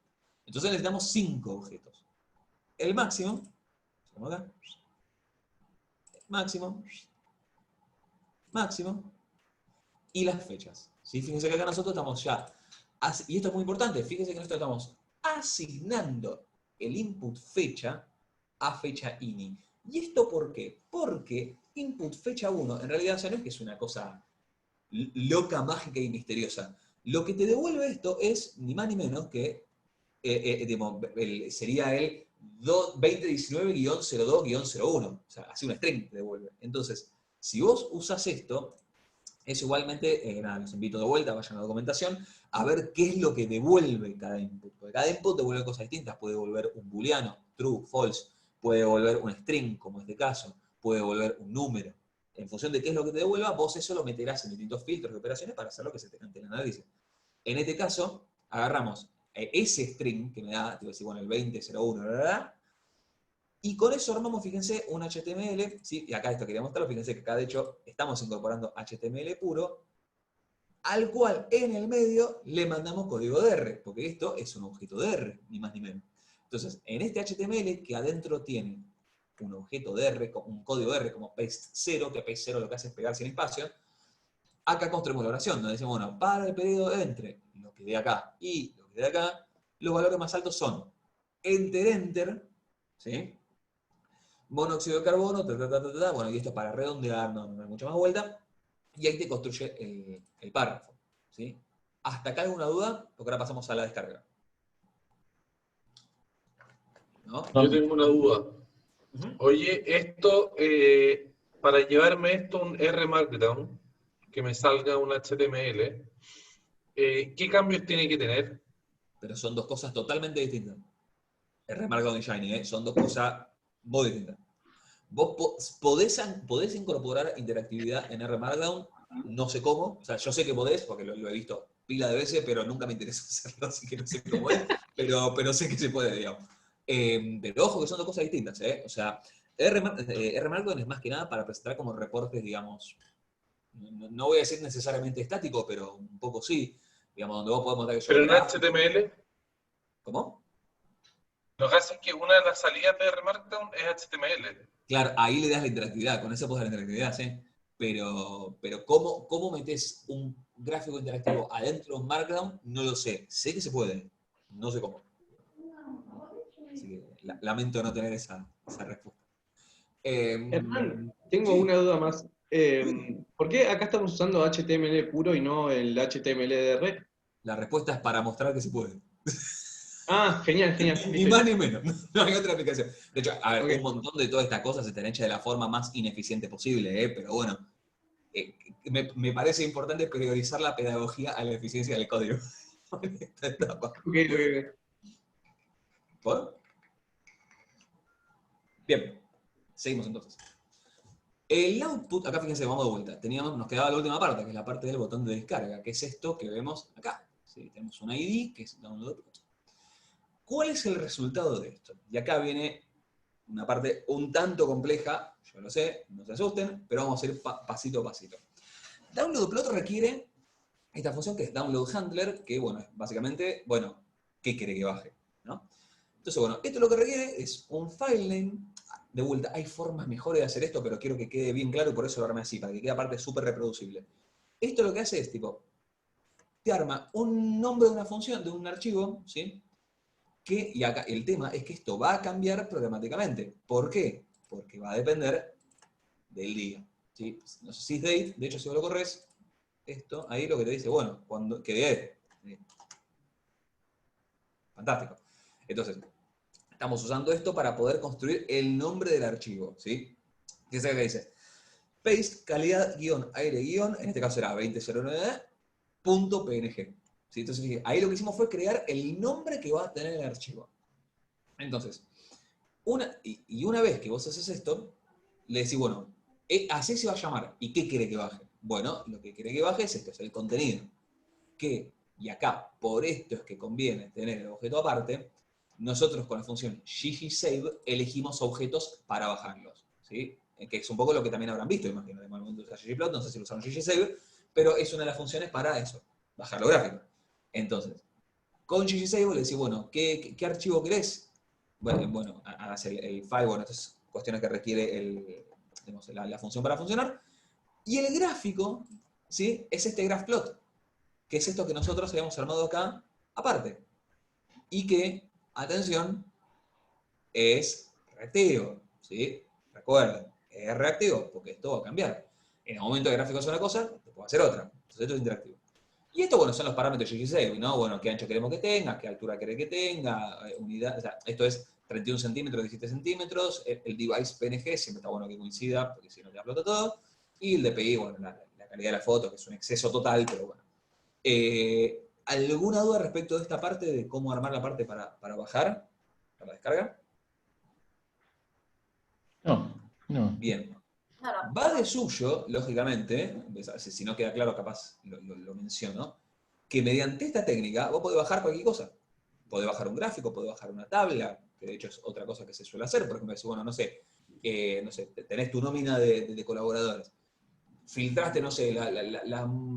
Entonces necesitamos 5 objetos. El máximo, acá, máximo, máximo, y las fechas. ¿Sí? Fíjense que acá nosotros estamos ya, y esto es muy importante, fíjense que nosotros estamos asignando el input fecha a fecha ini. ¿Y esto por qué? Porque input fecha 1, en realidad ya no es que es una cosa loca, mágica y misteriosa. Lo que te devuelve esto es ni más ni menos que sería el 2019-02-01. O sea, así una string te devuelve. Entonces, si vos usas esto, es igualmente, nada, los invito de vuelta, vayan a la documentación, a ver qué es lo que devuelve cada input. Porque cada input devuelve cosas distintas. Puede devolver un booleano, true, false. Puede devolver un string, como en este caso. Puede devolver un número. En función de qué es lo que te devuelva, vos eso lo meterás en distintos filtros de operaciones para hacer lo que se te cante el análisis. En este caso, agarramos ese string que me da, te voy a decir, bueno, el 2001, y con eso armamos, fíjense, un HTML, ¿sí? Y acá esto quería mostrarlo, fíjense que acá de hecho estamos incorporando HTML puro, al cual en el medio le mandamos código de R, porque esto es un objeto de R, ni más ni menos. Entonces, en este HTML que adentro tiene un objeto de R, un código de R como paste0, que paste0 lo que hace es pegar sin espacio, acá construimos la oración, donde decimos, bueno, para el periodo entre lo que de acá y lo que de acá, los valores más altos son enter, ¿sí? Monóxido de carbono, bueno, y esto es para redondear, no hay mucha más vuelta, y ahí te construye el párrafo, ¿sí? ¿Hasta acá alguna duda? Porque ahora pasamos a la descarga. ¿No? Yo tengo una duda. Oye, esto, para llevarme esto a un R Markdown, que me salga un HTML, ¿qué cambios tiene que tener? Pero son dos cosas totalmente distintas. R Markdown y Shiny, son dos cosas muy distintas. Vos podés incorporar interactividad en R Markdown, no sé cómo, o sea, yo sé que podés, porque lo he visto pila de veces, pero nunca me interesa hacerlo, así que no sé cómo es, pero sé que se puede, digamos. Pero ojo que son dos cosas distintas, ¿eh? O sea, R Markdown es más que nada para presentar como reportes, digamos, no voy a decir necesariamente estático, pero un poco sí, digamos, donde vos podés mostrar que yo... ¿Pero en HTML? ¿Cómo? Lo que hace es que una de las salidas de R Markdown es HTML. Claro, ahí le das la interactividad, con eso podés dar la interactividad, ¿sí? Pero ¿cómo metes gráfico interactivo adentro de un Markdown, no lo sé. Sé que se puede, no sé cómo. Así que lamento no tener esa respuesta. Hernán, tengo sí. una duda más. ¿Por qué acá estamos usando HTML puro y no el HTML-DR? La respuesta es para mostrar que se puede. Ah, genial, genial. Ni más ni menos. No hay otra aplicación. De hecho, a ver, Ok. un montón de todas estas cosas están hechas de la forma más ineficiente posible, pero bueno, me parece importante priorizar la pedagogía a la eficiencia del código. En esta etapa. Ok. ¿Por? Bien, seguimos entonces. El output, acá fíjense, vamos de vuelta. Nos quedaba la última parte, que es la parte del botón de descarga, que es esto que vemos acá. ¿Sí? Tenemos un ID, que es download. ¿Cuál es el resultado de esto? Y acá viene una parte un tanto compleja, yo lo sé, no se asusten, pero vamos a ir pasito a pasito. Download requiere esta función que es download handler, que bueno, es básicamente, bueno, ¿qué quiere que baje? ¿No? Entonces, bueno, esto lo que requiere es un file name. De vuelta, hay formas mejores de hacer esto, pero quiero que quede bien claro y por eso lo armé así, para que quede aparte súper reproducible. Esto lo que hace es, tipo, te arma un nombre de una función, de un archivo, ¿sí? Y acá el tema es que esto va a cambiar programáticamente. ¿Por qué? Porque va a depender del día. ¿Sí? No sé si es date, de hecho si vos lo corres, esto, ahí lo que te dice, bueno, ¿qué día es? Fantástico. Entonces, estamos usando esto para poder construir el nombre del archivo, ¿sí? ¿Qué es lo que dice? Paste calidad-aire- en este caso era 2009.png. ¿Sí? Entonces, fíjate, ahí lo que hicimos fue crear el nombre que va a tener el archivo. Entonces, una vez que vos haces esto, le decís, bueno, así se va a llamar. ¿Y qué quiere que baje? Bueno, lo que quiere que baje es esto, es el contenido. Y acá, por esto es que conviene tener el objeto aparte, nosotros con la función ggSave elegimos objetos para bajarlos. ¿Sí? Que es un poco lo que también habrán visto, imagino, de momento usa ggplot, no sé si lo usaron ggSave, pero es una de las funciones para eso, bajar los gráficos. Entonces, con ggSave le decís, bueno, ¿qué archivo querés? Bueno, hacer el file, bueno, estas es cuestiones que requiere la función para funcionar. Y el gráfico, ¿sí? Es este graphplot, que es esto que nosotros habíamos armado acá, aparte. Y que, atención, es reactivo, ¿sí? Recuerden, es reactivo, porque esto va a cambiar. En el momento que el gráfico es una cosa, después va a ser otra. Entonces esto es interactivo. Y esto, bueno, son los parámetros ggSave, ¿no? Bueno, qué ancho queremos que tenga, qué altura queremos que tenga, unidad, o sea, esto es 31 centímetros, 17 centímetros, el device PNG, siempre está bueno que coincida, porque si no te explota todo, y el DPI, bueno, la calidad de la foto, que es un exceso total, pero bueno. ¿Alguna duda respecto de esta parte, de cómo armar la parte para bajar, para la descarga? No. Bien. Va de suyo, lógicamente, si no queda claro, capaz lo menciono, que mediante esta técnica vos podés bajar cualquier cosa. Podés bajar un gráfico, podés bajar una tabla, que de hecho es otra cosa que se suele hacer. Por ejemplo, decís, bueno, no sé, tenés tu nómina de colaboradores. Filtraste, no sé,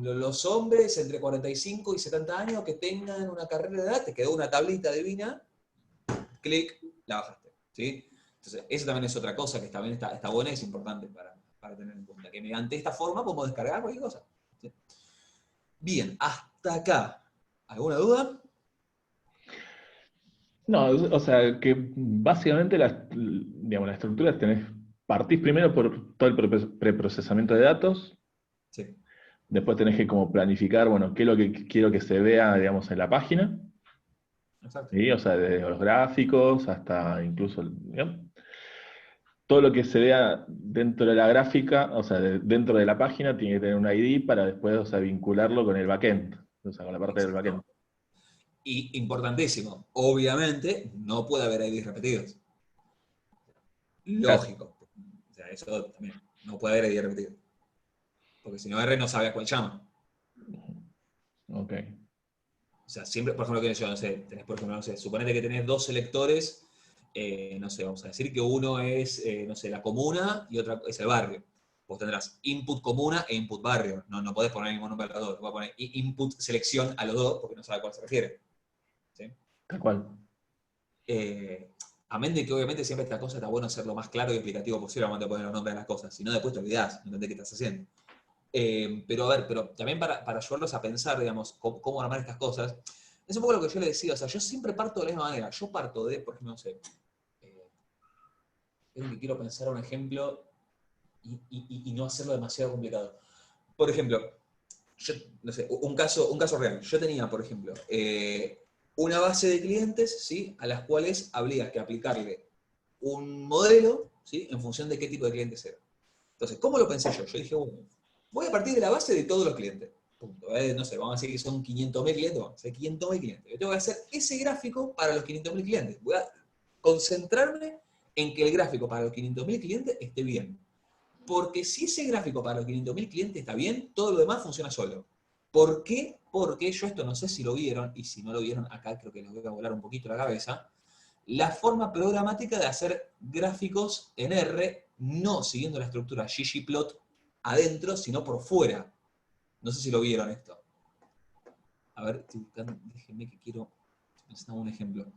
los hombres entre 45 y 70 años que tengan una carrera de edad, te quedó una tablita divina, clic, la bajaste. ¿Sí? Entonces, eso también es otra cosa que también está buena y es importante para tener en cuenta, que mediante esta forma podemos descargar cualquier cosa. ¿Sí? Bien, hasta acá. ¿Alguna duda? No, o sea, que básicamente digamos, la estructura partís primero por todo el preprocesamiento de datos. Sí. Después tenés que como planificar, bueno, qué es lo que quiero que se vea, digamos, en la página. Exacto. ¿Sí? O sea, desde los gráficos hasta incluso, digamos, todo lo que se vea dentro de la gráfica, o sea, dentro de la página, tiene que tener un ID para después, o sea, vincularlo con el backend, o sea, con la parte del backend. Y importantísimo, obviamente no puede haber IDs repetidos. Lógico. O sea, eso también, no puede haber ID repetido. Porque si no R no sabe a cuál llama. Ok. O sea, siempre, por ejemplo, que yo no sé, tenés, por ejemplo, no sé, suponete que tenés dos selectores, no sé, vamos a decir que uno es, no sé, la comuna y otro es el barrio. Vos tendrás input comuna e input barrio. No podés poner el mismo nombre a los dos. Voy a poner input selección a los dos porque no sabe a cuál se refiere. ¿Sí? Tal cual. Amén de que obviamente siempre esta cosa está bueno ser lo más claro y explicativo posible al momento de poner los nombres de las cosas. Si no, después te olvidás, no entendés qué estás haciendo. Pero a ver, pero también para ayudarlos a pensar, digamos, cómo armar estas cosas, es un poco lo que yo le decía, o sea, yo siempre parto de la misma manera. Yo parto de, por ejemplo, no sé, es que quiero pensar un ejemplo y no hacerlo demasiado complicado. Por ejemplo, yo, no sé, un caso real. Yo tenía, por ejemplo, una base de clientes, ¿sí? A las cuales habría que aplicarle un modelo, ¿sí? En función de qué tipo de clientes era. Entonces, ¿cómo lo pensé yo? Yo dije, bueno, voy a partir de la base de todos los clientes. Punto. No sé, vamos a decir que son 500.000 clientes, vamos a hacer 500.000 clientes. Yo tengo que hacer ese gráfico para los 500.000 clientes. Voy a concentrarme en que el gráfico para los 500.000 clientes esté bien. Porque si ese gráfico para los 500.000 clientes está bien, todo lo demás funciona solo. ¿Por qué? Porque yo esto no sé si lo vieron, y si no lo vieron acá creo que les voy a volar un poquito la cabeza, la forma programática de hacer gráficos en R, no siguiendo la estructura ggplot adentro, sino por fuera. No sé si lo vieron esto. A ver, estoy buscando, déjenme que quiero pensar un ejemplo. No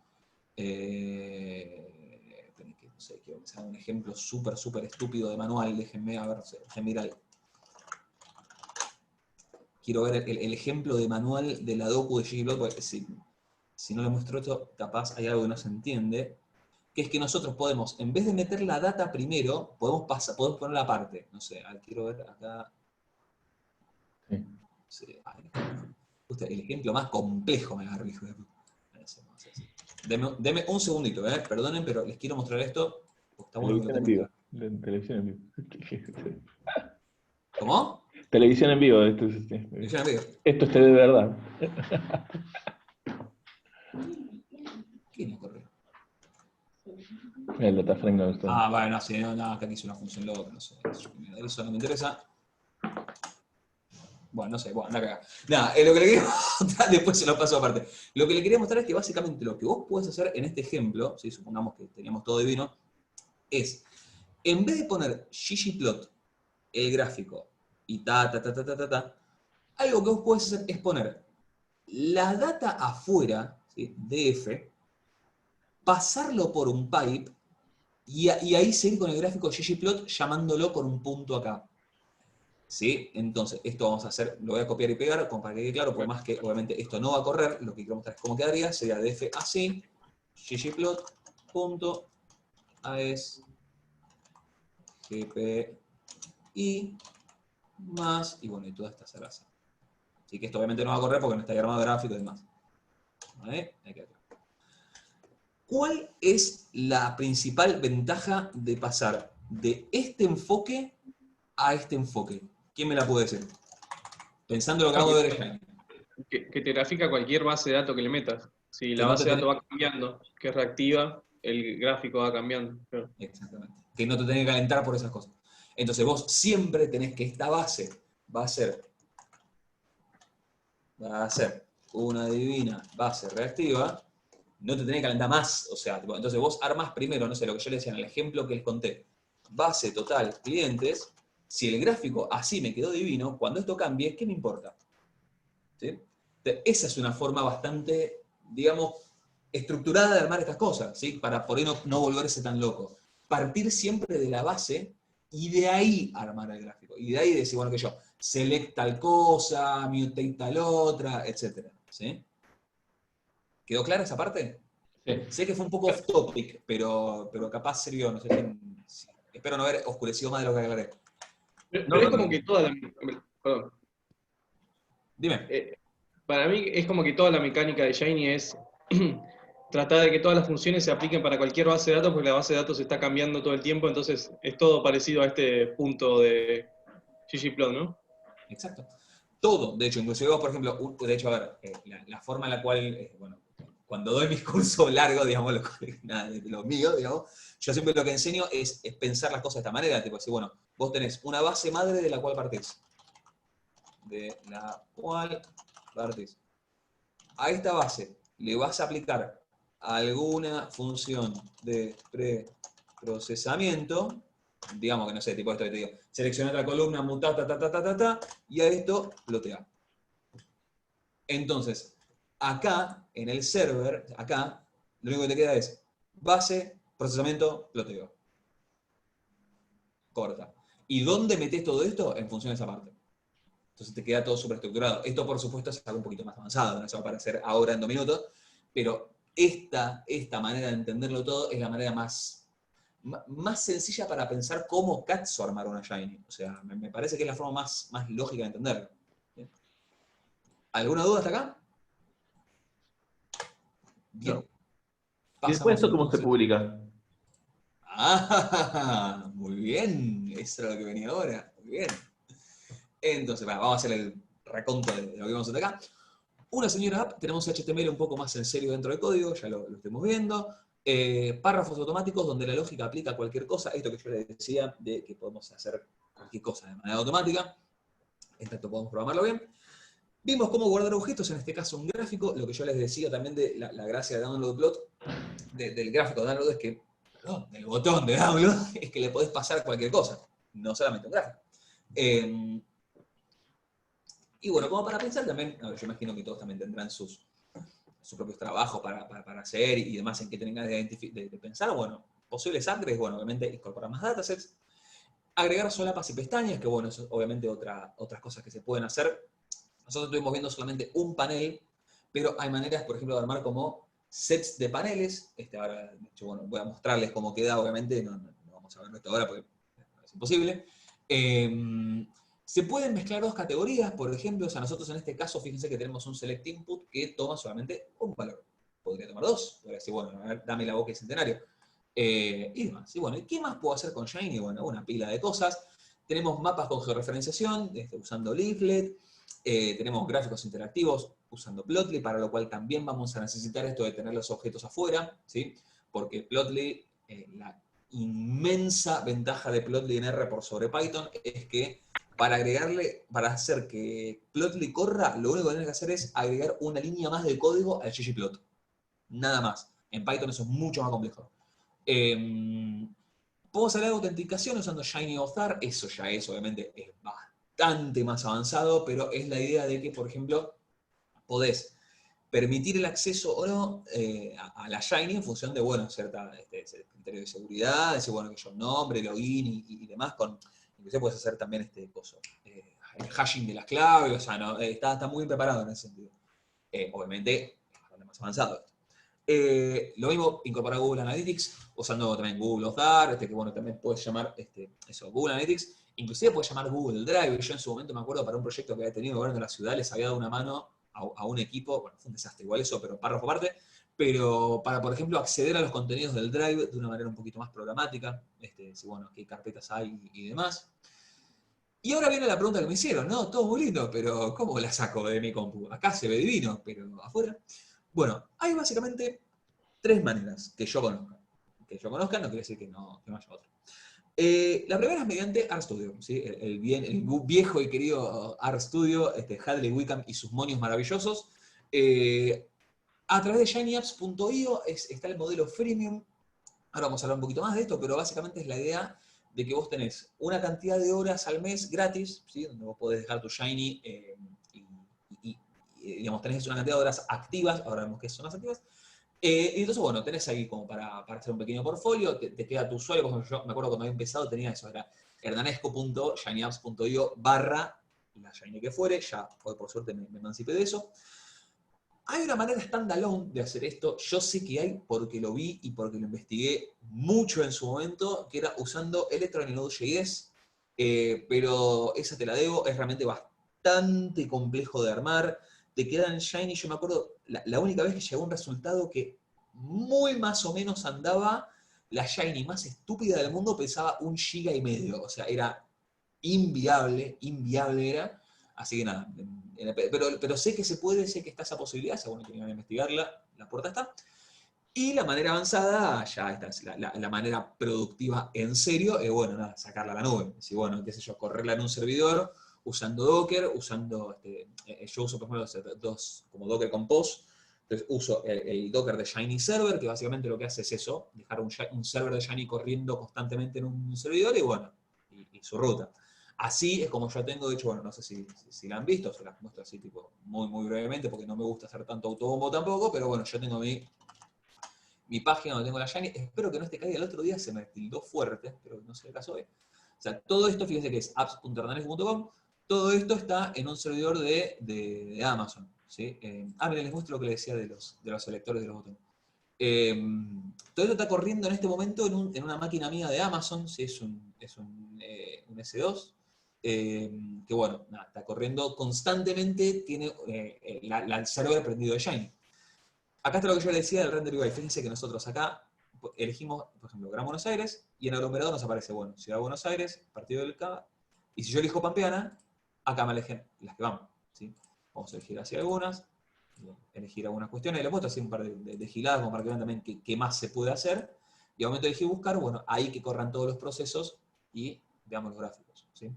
sé, quiero pensar un ejemplo súper estúpido de manual. Déjenme, a ver, déjenme ir al... Quiero ver el ejemplo de manual de la docu de ggplot, porque si no le muestro esto, capaz hay algo que no se entiende, que es que nosotros podemos, en vez de meter la data primero, podemos ponerla aparte. No sé, quiero ver acá. Sí, el ejemplo más complejo me agarró, hijo de puta. Deme un segundito, perdonen, pero les quiero mostrar esto. Está bueno que lo Televisión en tengan. vivo. Televisión en vivo. ¿Cómo? Televisión en vivo. Esto Televisión en vivo. es de verdad. ¿Qué no corre? El data frame no está. Ah, bueno, no, sí, no, acá hice una función loca, no sé. Eso no me interesa. Bueno, no sé, bueno, anda acá. Nada, lo que le quería mostrar, después se lo paso aparte. Lo que le quería mostrar es que básicamente lo que vos podés hacer en este ejemplo, si supongamos que teníamos todo divino, es, en vez de poner ggplot, el gráfico, y algo que vos podés hacer es poner la data afuera, ¿sí? df, pasarlo por un pipe, y ahí seguir con el gráfico ggplot llamándolo con un punto acá. ¿Sí? Entonces, esto vamos a hacer, lo voy a copiar y pegar, como para que quede claro, por más que obviamente esto no va a correr, lo que quiero mostrar es cómo quedaría, sería df así, ggplot.aes gpi más, y bueno, y toda esta zaraza. Así que esto obviamente no va a correr porque no está armado gráfico y demás. ¿Vale? Ahí queda. ¿Cuál es la principal ventaja de pasar de este enfoque a este enfoque? ¿Quién me la puede decir? Pensando lo que acabo de ver. Que te grafica cualquier base de datos que le metas. Si la base de datos va cambiando, que es reactiva, el gráfico va cambiando. Claro. Exactamente. Que no te tenés que calentar por esas cosas. Entonces vos siempre tenés que esta base va a ser una divina base reactiva, no te tenés que calentar más. O sea, entonces vos armas primero, no sé, lo que yo les decía en el ejemplo que les conté, base total clientes. Si el gráfico así me quedó divino, cuando esto cambie, ¿qué me importa? ¿Sí? Esa es una forma bastante, digamos, estructurada de armar estas cosas, ¿sí? Para por ahí no volverse tan loco. Partir siempre de la base y de ahí armar el gráfico. Y de ahí decir, bueno, que yo, select tal cosa, mutate tal otra, etc. ¿Sí? ¿Quedó clara esa parte? Sí. Sé que fue un poco off topic, pero capaz sirvió, no sé si, espero no haber oscurecido más de lo que aclaré. Pero es como que toda la... Perdón. Dime. Para mí es como que toda la mecánica de Shiny es tratar de que todas las funciones se apliquen para cualquier base de datos, porque la base de datos está cambiando todo el tiempo, entonces es todo parecido a este punto de ggplot, ¿no? Exacto. Todo, de hecho, inclusive vos, por ejemplo, de hecho, a ver, la forma en la cual, bueno, cuando doy mis cursos largos, digamos, los míos, digamos, yo siempre lo que enseño es pensar las cosas de esta manera, tipo decir, bueno, vos tenés una base madre de la cual partís. A esta base le vas a aplicar alguna función de preprocesamiento, digamos que no sé, tipo esto que te digo, seleccionar la columna, mutar, y a esto plotea. Entonces, acá, en el server, acá, lo único que te queda es base, procesamiento, ploteo. Corta. ¿Y dónde metes todo esto? En función de esa parte. Entonces te queda todo súper estructurado. Esto, por supuesto, es algo un poquito más avanzado, no se va a aparecer ahora en 2 minutos, pero esta manera de entenderlo todo es la manera más sencilla para pensar cómo cazzo armar una Shiny. O sea, me parece que es la forma más lógica de entenderlo. ¿Bien? ¿Alguna duda hasta acá? Bien. No. ¿Y después esto cómo se entonces. publica? Ah, muy bien. Eso era lo que venía ahora. Muy bien. Entonces, vamos a hacer el raconto de lo que vamos a hacer acá. Una señora app, tenemos HTML un poco más en serio dentro del código, ya lo estemos viendo. Párrafos automáticos donde la lógica aplica cualquier cosa. Esto que yo les decía de que podemos hacer cualquier cosa de manera automática. Esto podemos programarlo bien. Vimos cómo guardar objetos, en este caso un gráfico. Lo que yo les decía también de la gracia de download plot, del gráfico de download es que, perdón, del botón de download, es que le podés pasar cualquier cosa, no solamente un gráfico. Y bueno, como para pensar también, yo imagino que todos también tendrán sus propios trabajos para hacer y demás en qué tengan de pensar. Bueno, posibles upgrades, bueno, obviamente incorporar más datasets, agregar solapas y pestañas, que bueno, eso es obviamente otras cosas que se pueden hacer. Nosotros estuvimos viendo solamente un panel, pero hay maneras, por ejemplo, de armar como sets de paneles. Ahora, de hecho, bueno, voy a mostrarles cómo queda, obviamente, no vamos a verlo esto ahora porque es imposible. Se pueden mezclar 2 categorías, por ejemplo, o sea, nosotros en este caso, fíjense que tenemos un select input que toma solamente un valor. Podría tomar 2, podría decir, bueno, a ver, dame la boca y centenario. Y demás. Y bueno, ¿y qué más puedo hacer con Shiny? Bueno, una pila de cosas. Tenemos mapas con georreferenciación, usando Leaflet. Tenemos gráficos interactivos usando Plotly, para lo cual también vamos a necesitar esto de tener los objetos afuera, ¿sí? Porque Plotly, la inmensa ventaja de Plotly en R por sobre Python es que para hacer que Plotly corra, lo único que tienes que hacer es agregar una línea más de código al ggplot. Nada más. En Python eso es mucho más complejo. Podemos hablar de autenticación usando Shiny Author. Eso ya es, obviamente, es bastante más avanzado, pero es la idea de que, por ejemplo, podés permitir el acceso o no a la Shiny en función de, bueno, cierta criterio de seguridad, decir, bueno, que yo nombre, login y demás, inclusive puedes hacer también el hashing de las claves, o sea, no, está muy bien preparado en ese sentido. Obviamente, es bastante más avanzado esto. Lo mismo, incorporar Google Analytics, usando también Google Author, que bueno, también puedes llamar Google Analytics, inclusive puedes llamar Google Drive. Yo en su momento me acuerdo para un proyecto que había tenido el gobierno de la ciudad, les había dado una mano a un equipo, bueno, fue un desastre igual eso, pero párrafo aparte, pero para, por ejemplo, acceder a los contenidos del Drive de una manera un poquito más programática, bueno, qué carpetas hay y demás. Y ahora viene la pregunta que me hicieron, ¿no? Todo muy lindo, pero ¿cómo la saco de mi compu? Acá se ve divino, pero afuera. Bueno, hay básicamente 3 maneras que yo conozca. Que yo conozca no quiere decir que no haya otra. La primera es mediante RStudio, ¿sí? el viejo y querido RStudio, Hadley Wickham y sus monios maravillosos. A través de shinyapps.io está el modelo freemium. Ahora vamos a hablar un poquito más de esto, pero básicamente es la idea de que vos tenés una cantidad de horas al mes gratis, ¿sí? Donde vos podés dejar tu Shiny y digamos, tenés una cantidad de horas activas, ahora vemos qué son las activas. Y entonces, bueno, tenés ahí como para hacer un pequeño portfolio, te queda tu usuario, por ejemplo, yo me acuerdo cuando había empezado tenía eso, era hernanesco.shinyapps.io / la Shiny que fuere, ya hoy por suerte me emancipé de eso. Hay una manera standalone de hacer esto, yo sé que hay porque lo vi y porque lo investigué mucho en su momento, que era usando Electron y Node.js, pero esa te la debo, es realmente bastante complejo de armar. Te quedan Shiny, yo me acuerdo, la única vez que llegó un resultado que muy más o menos andaba, la Shiny más estúpida del mundo pesaba 1,5 GB, o sea, era inviable era, así que nada, pero sé que se puede, sé que está esa posibilidad, si bueno, tienen que investigarla, la puerta está. Y la manera avanzada, ya esta es la manera productiva en serio, es bueno, nada, sacarla a la nube, si bueno, qué sé yo, correrla en un servidor, usando Docker, yo uso por ejemplo dos como Docker Compose, entonces uso el Docker de Shiny Server, que básicamente lo que hace es eso, dejar un server de Shiny corriendo constantemente en un servidor y bueno, y su ruta. Así es como yo tengo, de hecho, bueno, no sé si la han visto, se las muestro así tipo muy brevemente, porque no me gusta hacer tanto autobombo tampoco, pero bueno, yo tengo mi página donde tengo la Shiny, espero que no esté caída, el otro día se me tildó fuerte, pero no sé el caso hoy. O sea, todo esto, fíjense que es apps.hernanesco.com, Todo esto está en un servidor de Amazon, ¿sí? Miren, les muestro lo que les decía de los selectores de los botones. Todo esto está corriendo en este momento en una máquina mía de Amazon, ¿sí? Es un S2, que bueno, nada, está corriendo constantemente, tiene el server prendido de Shiny. Acá está lo que yo les decía del render UI. Fíjense que nosotros acá elegimos, por ejemplo, Gran Buenos Aires, y en el aglomerado nos aparece, bueno, Ciudad de Buenos Aires, Partido del Cava, y si yo elijo Pampeana, acá me eligen las que van, ¿sí? Vamos a elegir así algunas, elegir algunas cuestiones, y les muestro así un par de giladas, como para que vean también qué más se puede hacer, y al momento de elegir buscar, bueno, ahí que corran todos los procesos, y veamos los gráficos, ¿sí?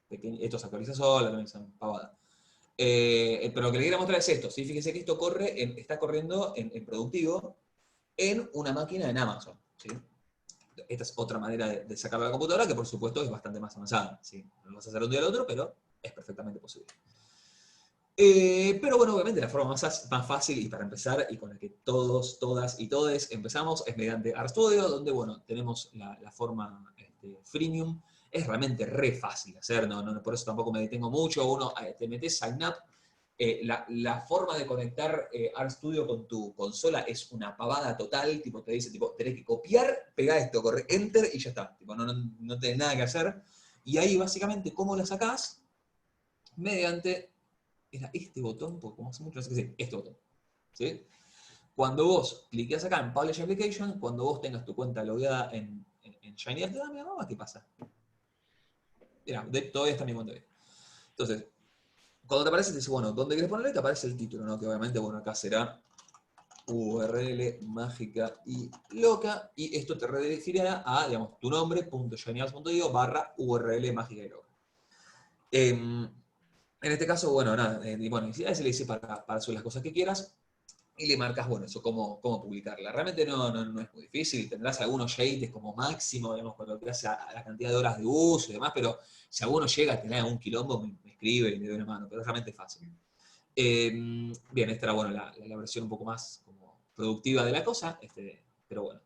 Esto se actualiza sola, también son pavadas. Pero lo que le quería mostrar es esto, ¿sí? Fíjense que esto está corriendo en productivo en una máquina en Amazon, ¿sí? Esta es otra manera de sacarlo a la computadora, que por supuesto es bastante más avanzada, ¿sí? No lo vas a hacer un día al otro, pero es perfectamente posible. Pero bueno, obviamente la forma más fácil y para empezar, y con la que todos, todas y todes empezamos, es mediante RStudio, donde bueno, tenemos la forma freemium. Es realmente re fácil de hacer, por eso tampoco me detengo mucho. Uno te metes Sign Up. La forma de conectar RStudio con tu consola es una pavada total, tipo te dice, tipo, tenés que copiar, pegar esto, correr Enter y ya está. Tipo, no tenés nada que hacer. Y ahí básicamente, ¿cómo la sacás? Mediante, era este botón, porque como hace mucho no sé qué es, este botón. ¿Sí? Cuando vos cliqueas acá en Publish Application, cuando vos tengas tu cuenta logueada en Shiny Apps, mira, ¿qué pasa? Mira, todavía está mi cuenta ahí. Entonces, cuando te aparece, te dice, bueno, ¿dónde querés ponerle? Te aparece el título, ¿no? Que obviamente, bueno, acá será URL mágica y loca, y esto te redirigirá a, digamos, tu nombre, .shinyapps.io /URL mágica y loca. En este caso, bueno, nada, bueno, a veces le dice para subir las cosas que quieras, y le marcas, bueno, eso, cómo publicarla. Realmente no es muy difícil, tendrás algunos shades como máximo, digamos, cuando te hace a la cantidad de horas de uso y demás, pero si alguno llega a tener algún quilombo, me escribe y me doy una mano, pero es realmente fácil. Bien, esta era, bueno, la versión un poco más como productiva de la cosa, pero bueno.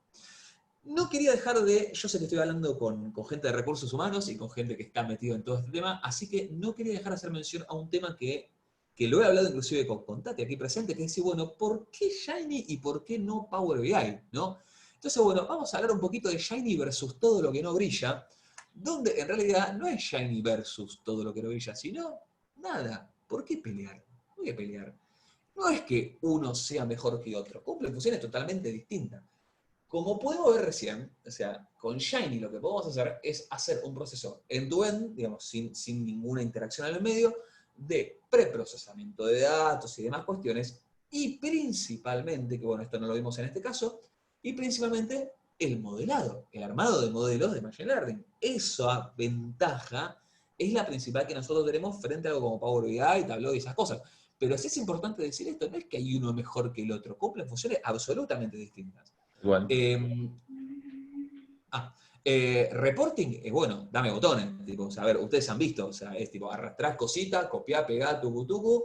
No quería dejar yo sé que estoy hablando con gente de recursos humanos y con gente que está metido en todo este tema, así que no quería dejar de hacer mención a un tema que lo he hablado inclusive con Tati aquí presente, que es decir, bueno, ¿por qué Shiny y por qué no Power BI? ¿No? Entonces, bueno, vamos a hablar un poquito de Shiny versus todo lo que no brilla, donde en realidad no es Shiny versus todo lo que no brilla, sino nada. ¿Por qué pelear? ¿Por qué pelear? No es que uno sea mejor que otro, cumplen funciones totalmente distintas. Como podemos ver recién, o sea, con Shiny lo que podemos hacer es hacer un proceso end-to-end, digamos, sin ninguna interacción en el medio, de preprocesamiento de datos y demás cuestiones, y principalmente, que bueno, esto no lo vimos en este caso, y principalmente el modelado, el armado de modelos de Machine Learning. Esa ventaja es la principal que nosotros tenemos frente a algo como Power BI, Tableau y esas cosas. Pero sí es importante decir esto, no es que hay uno mejor que el otro, cumplen funciones absolutamente distintas. Igual. Reporting, bueno, dame botones. Tipo, o sea, a ver, ustedes han visto, o sea, es tipo arrastrar cositas, copiar, pegar, tucu,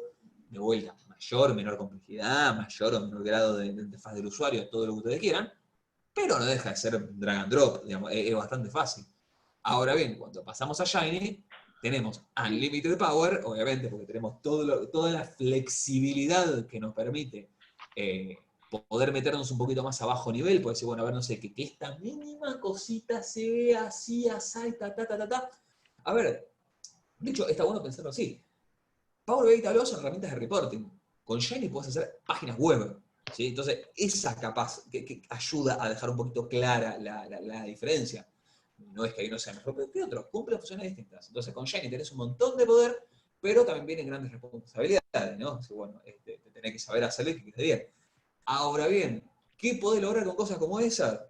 de vuelta. Mayor, menor complejidad, mayor o menor grado de interfaz del usuario, todo lo que ustedes quieran, pero no deja de ser drag and drop, digamos, es bastante fácil. Ahora bien, cuando pasamos a Shiny, tenemos unlimited power, obviamente, porque tenemos toda la flexibilidad que nos permite poder meternos un poquito más a bajo nivel, puede decir, bueno, a ver, no sé, que esta mínima cosita se vea así, así, ta. A ver, de hecho, está bueno pensarlo así. Power BI y Tableau son herramientas de reporting. Con Shiny puedes hacer páginas web, ¿sí? Entonces, esa capaz que ayuda a dejar un poquito clara la diferencia. No es que ahí no sea mejor que otro, cumple funciones distintas. Entonces, con Shiny tenés un montón de poder, pero también vienen grandes responsabilidades, ¿no? Así, bueno, tenés que saber hacerlo y que quede bien. Ahora bien, ¿qué podés lograr con cosas como esas?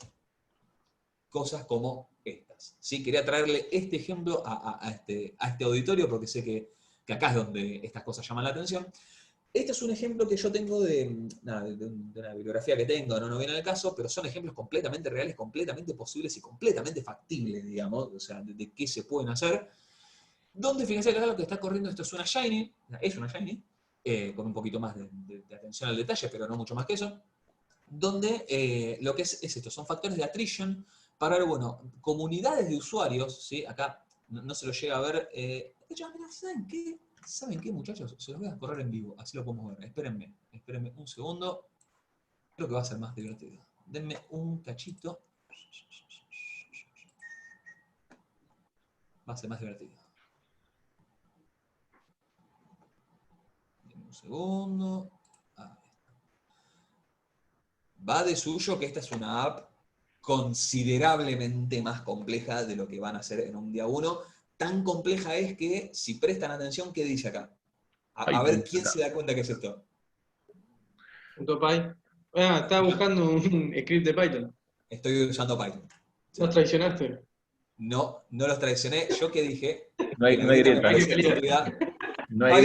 Cosas como estas. ¿Sí? Quería traerle este ejemplo a este auditorio porque sé que acá es donde estas cosas llaman la atención. Este es un ejemplo que yo tengo de una bibliografía que tengo, no viene al caso, pero son ejemplos completamente reales, completamente posibles y completamente factibles, digamos, o sea, de qué se pueden hacer. Donde, fíjense que acá lo que está corriendo, esto es una Shiny, con un poquito más de atención al detalle, pero no mucho más que eso, donde lo que es esto, son factores de attrition para ver, bueno, comunidades de usuarios, ¿sí? Acá no se lo llega a ver. De hecho, mirá, ¿saben qué? ¿Saben qué, muchachos? Se los voy a correr en vivo, así lo podemos ver. Espérenme un segundo. Creo que va a ser más divertido. Denme un cachito. Va a ser más divertido. Denme un segundo. Ahí está. Va de suyo que esta es una app considerablemente más compleja de lo que van a hacer en un día 1. Tan compleja es que, si prestan atención, ¿qué dice acá? A ver quién se da cuenta que es esto. .py. Estaba buscando un script de Python. Estoy usando Python. ¿Los traicionaste? No los traicioné. ¿Yo qué dije? No hay grieta. No hay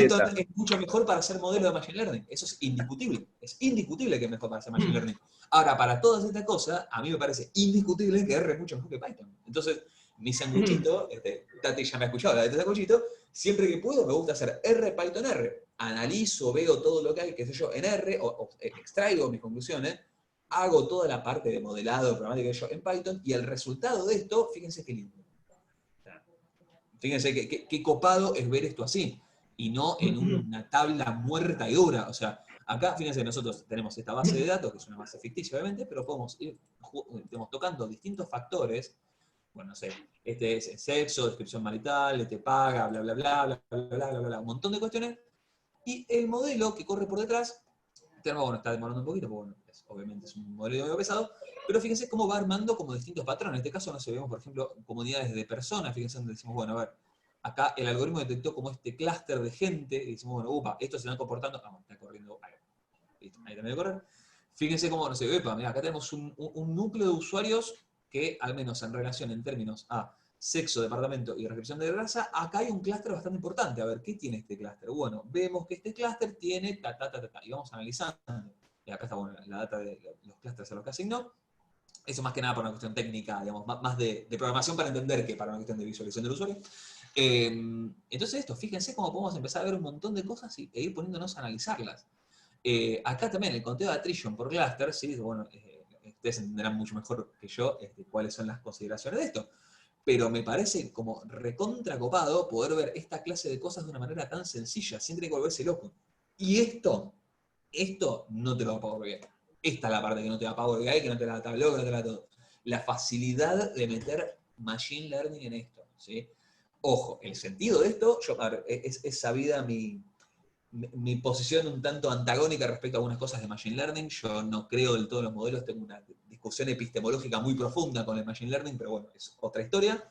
Python grieta. es mucho mejor para hacer modelos de Machine Learning. Eso es indiscutible. Es indiscutible que es mejor para hacer Machine Learning. Ahora, para todas estas cosas, a mí me parece indiscutible que R es mucho mejor que Python. Entonces, mi sanguchito, Tati ya me ha escuchado la de este sanguchito, siempre que puedo me gusta hacer R, Python, R. Analizo, veo todo lo que hay, qué sé yo, en R, o extraigo mis conclusiones, hago toda la parte de modelado, programática que yo en Python, y el resultado de esto, fíjense qué lindo. Fíjense qué copado es ver esto así, y no en una tabla muerta y dura. O sea, acá, fíjense, nosotros tenemos esta base de datos, que es una base ficticia, obviamente, pero podemos ir tocando distintos factores. Bueno, no sé, este es sexo, descripción marital, este paga, bla, bla, bla, bla, bla, bla, bla, bla, un montón de cuestiones. Y el modelo que corre por detrás, bueno, está demorando un poquito, porque bueno, obviamente es un modelo medio pesado, pero fíjense cómo va armando como distintos patrones. En este caso, no sé, vemos, por ejemplo, comunidades de personas, fíjense donde decimos, bueno, a ver, acá el algoritmo detectó como este clúster de gente, y decimos, bueno, upa, estos se van comportando, está corriendo, ahí también de correr. Fíjense cómo, no sé, mira, acá tenemos un núcleo de usuarios que, al menos en relación en términos a sexo, departamento y descripción de raza, acá hay un clúster bastante importante. A ver, ¿qué tiene este clúster? Bueno, vemos que este clúster tiene y vamos analizando. Y acá está, bueno, la data de los clústeres a los que asignó. Eso más que nada por una cuestión técnica, digamos, más de programación para entender que para una cuestión de visualización del usuario. Entonces esto, fíjense cómo podemos empezar a ver un montón de cosas e ir poniéndonos a analizarlas. Acá también el conteo de attrition por clúster, ¿sí? Bueno, ustedes entenderán mucho mejor que yo cuáles son las consideraciones de esto. Pero me parece como recontra copado poder ver esta clase de cosas de una manera tan sencilla, sin tener que volverse loco. Y esto no te lo da Power BI. Esta es la parte que no te da Power BI, que no te la da Tableau, que no te la da todo. La facilidad de meter Machine Learning en esto, ¿sí? Ojo, el sentido de esto, es sabida mi posición un tanto antagónica respecto a algunas cosas de Machine Learning. Yo no creo del todo en los modelos, tengo una discusión epistemológica muy profunda con el Machine Learning, pero bueno, es otra historia.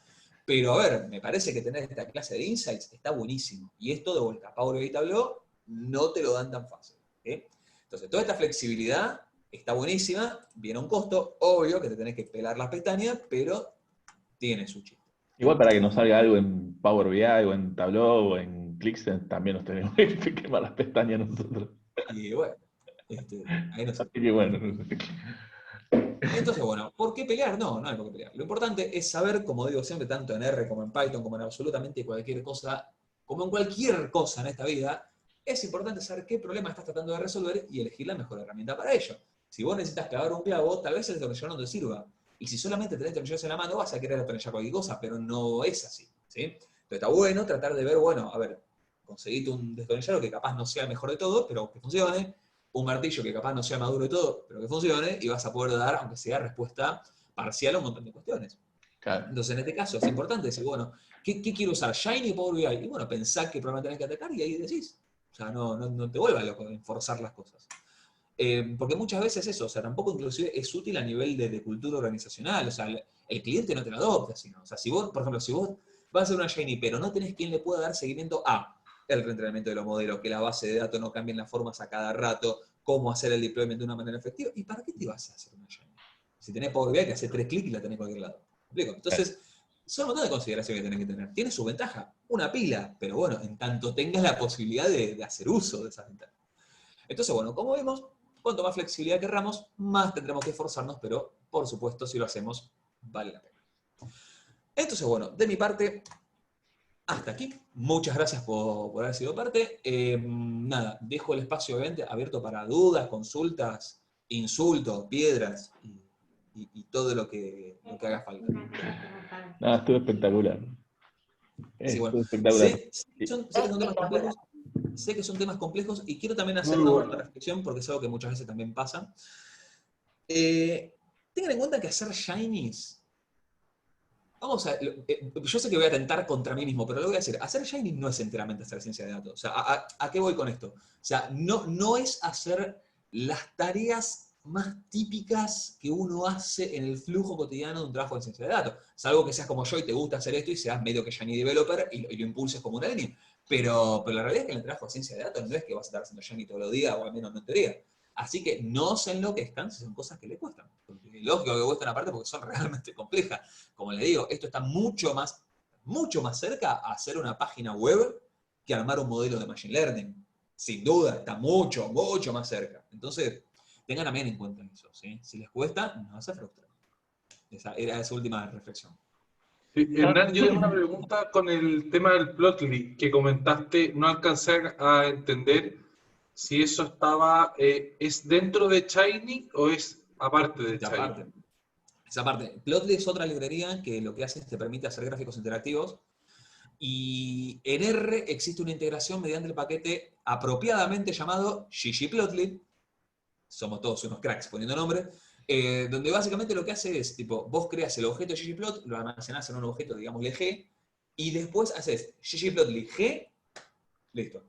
Pero a ver, me parece que tener esta clase de insights está buenísimo. Y esto de vuelta, Power BI y Tableau no te lo dan tan fácil, ¿sí? Entonces, toda esta flexibilidad está buenísima, viene a un costo, obvio que te tenés que pelar las pestañas, pero tiene su chiste. Igual para que nos salga algo en Power BI o en Tableau o en ClickSense, también nos tenemos que quemar las pestañas nosotros. Y bueno, ahí no sé. Y bueno. Entonces, bueno, ¿por qué pelear? No hay por qué pelear. Lo importante es saber, como digo siempre, tanto en R como en Python, como en absolutamente cualquier cosa, como en cualquier cosa en esta vida, es importante saber qué problema estás tratando de resolver y elegir la mejor herramienta para ello. Si vos necesitas clavar un clavo, tal vez el destornillador no te sirva. Y si solamente tenés destornilladores en la mano, vas a querer atornillar cualquier cosa, pero no es así, ¿sí? Entonces está bueno tratar de ver, bueno, a ver, conseguite un destornillador que capaz no sea el mejor de todo, pero que funcione, un martillo que capaz no sea maduro de todo, pero que funcione, y vas a poder dar, aunque sea respuesta parcial a un montón de cuestiones. Claro. Entonces, en este caso, es importante decir, bueno, ¿qué quiero usar? ¿Shiny o Power BI? Y bueno, pensá qué programa tenés que atacar y ahí decís. O sea, no te vuelvas loco en forzar las cosas. Porque muchas veces eso, o sea, tampoco inclusive es útil a nivel de cultura organizacional, o sea, el cliente no te lo adopta, sino, o sea, si vos, por ejemplo, si vos vas a hacer una Shiny, pero no tenés quien le pueda dar seguimiento a el reentrenamiento de los modelos, que la base de datos no cambien las formas a cada rato, cómo hacer el deployment de una manera efectiva, ¿y para qué te vas a hacer una Shiny? Si tenés Power BI, que hace 3 clics y la tenés en cualquier lado. ¿Me explico? Entonces, son un montón de consideraciones que tenés que tener. Tiene su ventaja, una pila, pero bueno, en tanto tengas la posibilidad de hacer uso de esas ventajas. Entonces, bueno, como vemos, cuanto más flexibilidad querramos, más tendremos que esforzarnos, pero por supuesto, si lo hacemos, vale la pena. Entonces, bueno, de mi parte, hasta aquí. Muchas gracias por haber sido parte. Nada, dejo el espacio obviamente abierto para dudas, consultas, insultos, piedras y todo lo que haga falta. Nada, estuvo espectacular. Sí, bueno. espectacular. Sé que son temas complejos y quiero también hacer una reflexión porque es algo que muchas veces también pasa. Tengan en cuenta que hacer shinies, yo sé que voy a atentar contra mí mismo, pero lo voy a decir, hacer shinies no es enteramente hacer ciencia de datos. O sea, ¿a qué voy con esto? O sea, no es hacer las tareas más típicas que uno hace en el flujo cotidiano de un trabajo de ciencia de datos. Salvo que seas como yo y te gusta hacer esto y seas medio que Shiny developer y lo impulses como una línea. Pero la realidad es que en el trabajo de ciencia de datos no es que vas a estar haciendo Shiny todos los días, o al menos no en teoría. Así que no se enloquezcan si son cosas que le cuestan. Porque lógico que cuestan aparte porque son realmente complejas. Como le digo, esto está mucho más cerca a hacer una página web que armar un modelo de Machine Learning. Sin duda, está mucho más cerca. Entonces, tengan también en cuenta eso, ¿sí? Si les cuesta, no se frustren. Esa era esa última reflexión. Sí, Hernán, yo tengo una pregunta con el tema del Plotly que comentaste. No alcancé a entender si eso estaba, ¿es dentro de Shiny o es aparte de Shiny? Esa parte. Plotly es otra librería que lo que hace es te permite hacer gráficos interactivos. Y en R existe una integración mediante el paquete apropiadamente llamado ggplotly. Somos todos unos cracks poniendo nombre. Donde básicamente lo que hace es, tipo, vos creas el objeto ggplot, lo almacenás en un objeto, digámosle G, y después haces ggplotly G, listo.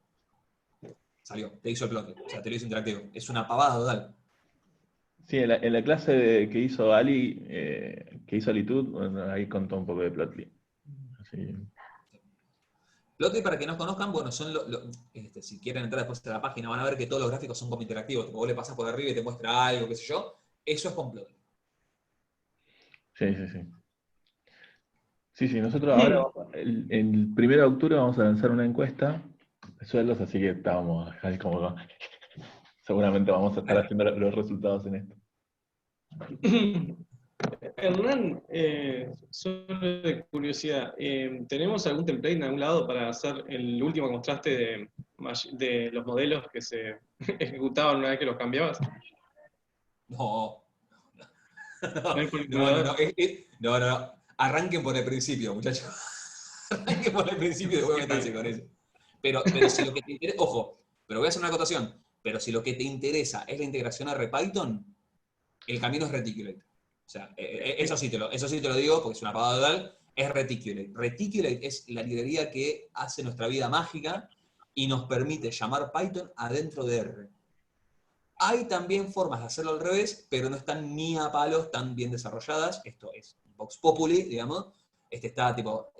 Salió, te hizo el plotly, o sea, te lo hizo interactivo. Es una pavada total. Sí, en la clase que hizo Ali, que hizo Alitud, bueno, ahí contó un poco de Plotly. Así. Plotly, para que no conozcan, bueno, son si quieren entrar después de la página, van a ver que todos los gráficos son como interactivos. Tipo, vos le pasás por arriba y te muestra algo, qué sé yo. Eso es con Plotly. Sí, nosotros ahora, el 1 de octubre, vamos a lanzar una encuesta de sueldos, así que estábamos ahí como... Seguramente vamos a estar haciendo los resultados en esto. Hernán, solo de curiosidad, ¿tenemos algún template en algún lado para hacer el último contraste de los modelos que se ejecutaban una vez que los cambiabas? No. No. Arranquen por el principio, muchachos. Arranquen por el principio y después metanse con eso. Pero si lo que te interesa, ojo, pero voy a hacer una acotación. Pero si lo que te interesa es la integración a RPython, el camino es Reticulate. O sea, eso sí te lo digo porque es una pavada total, es Reticulate. Reticulate es la librería que hace nuestra vida mágica y nos permite llamar Python adentro de R. Hay también formas de hacerlo al revés, pero no están ni a palos tan bien desarrolladas. Esto es Vox Populi, digamos. Está tipo,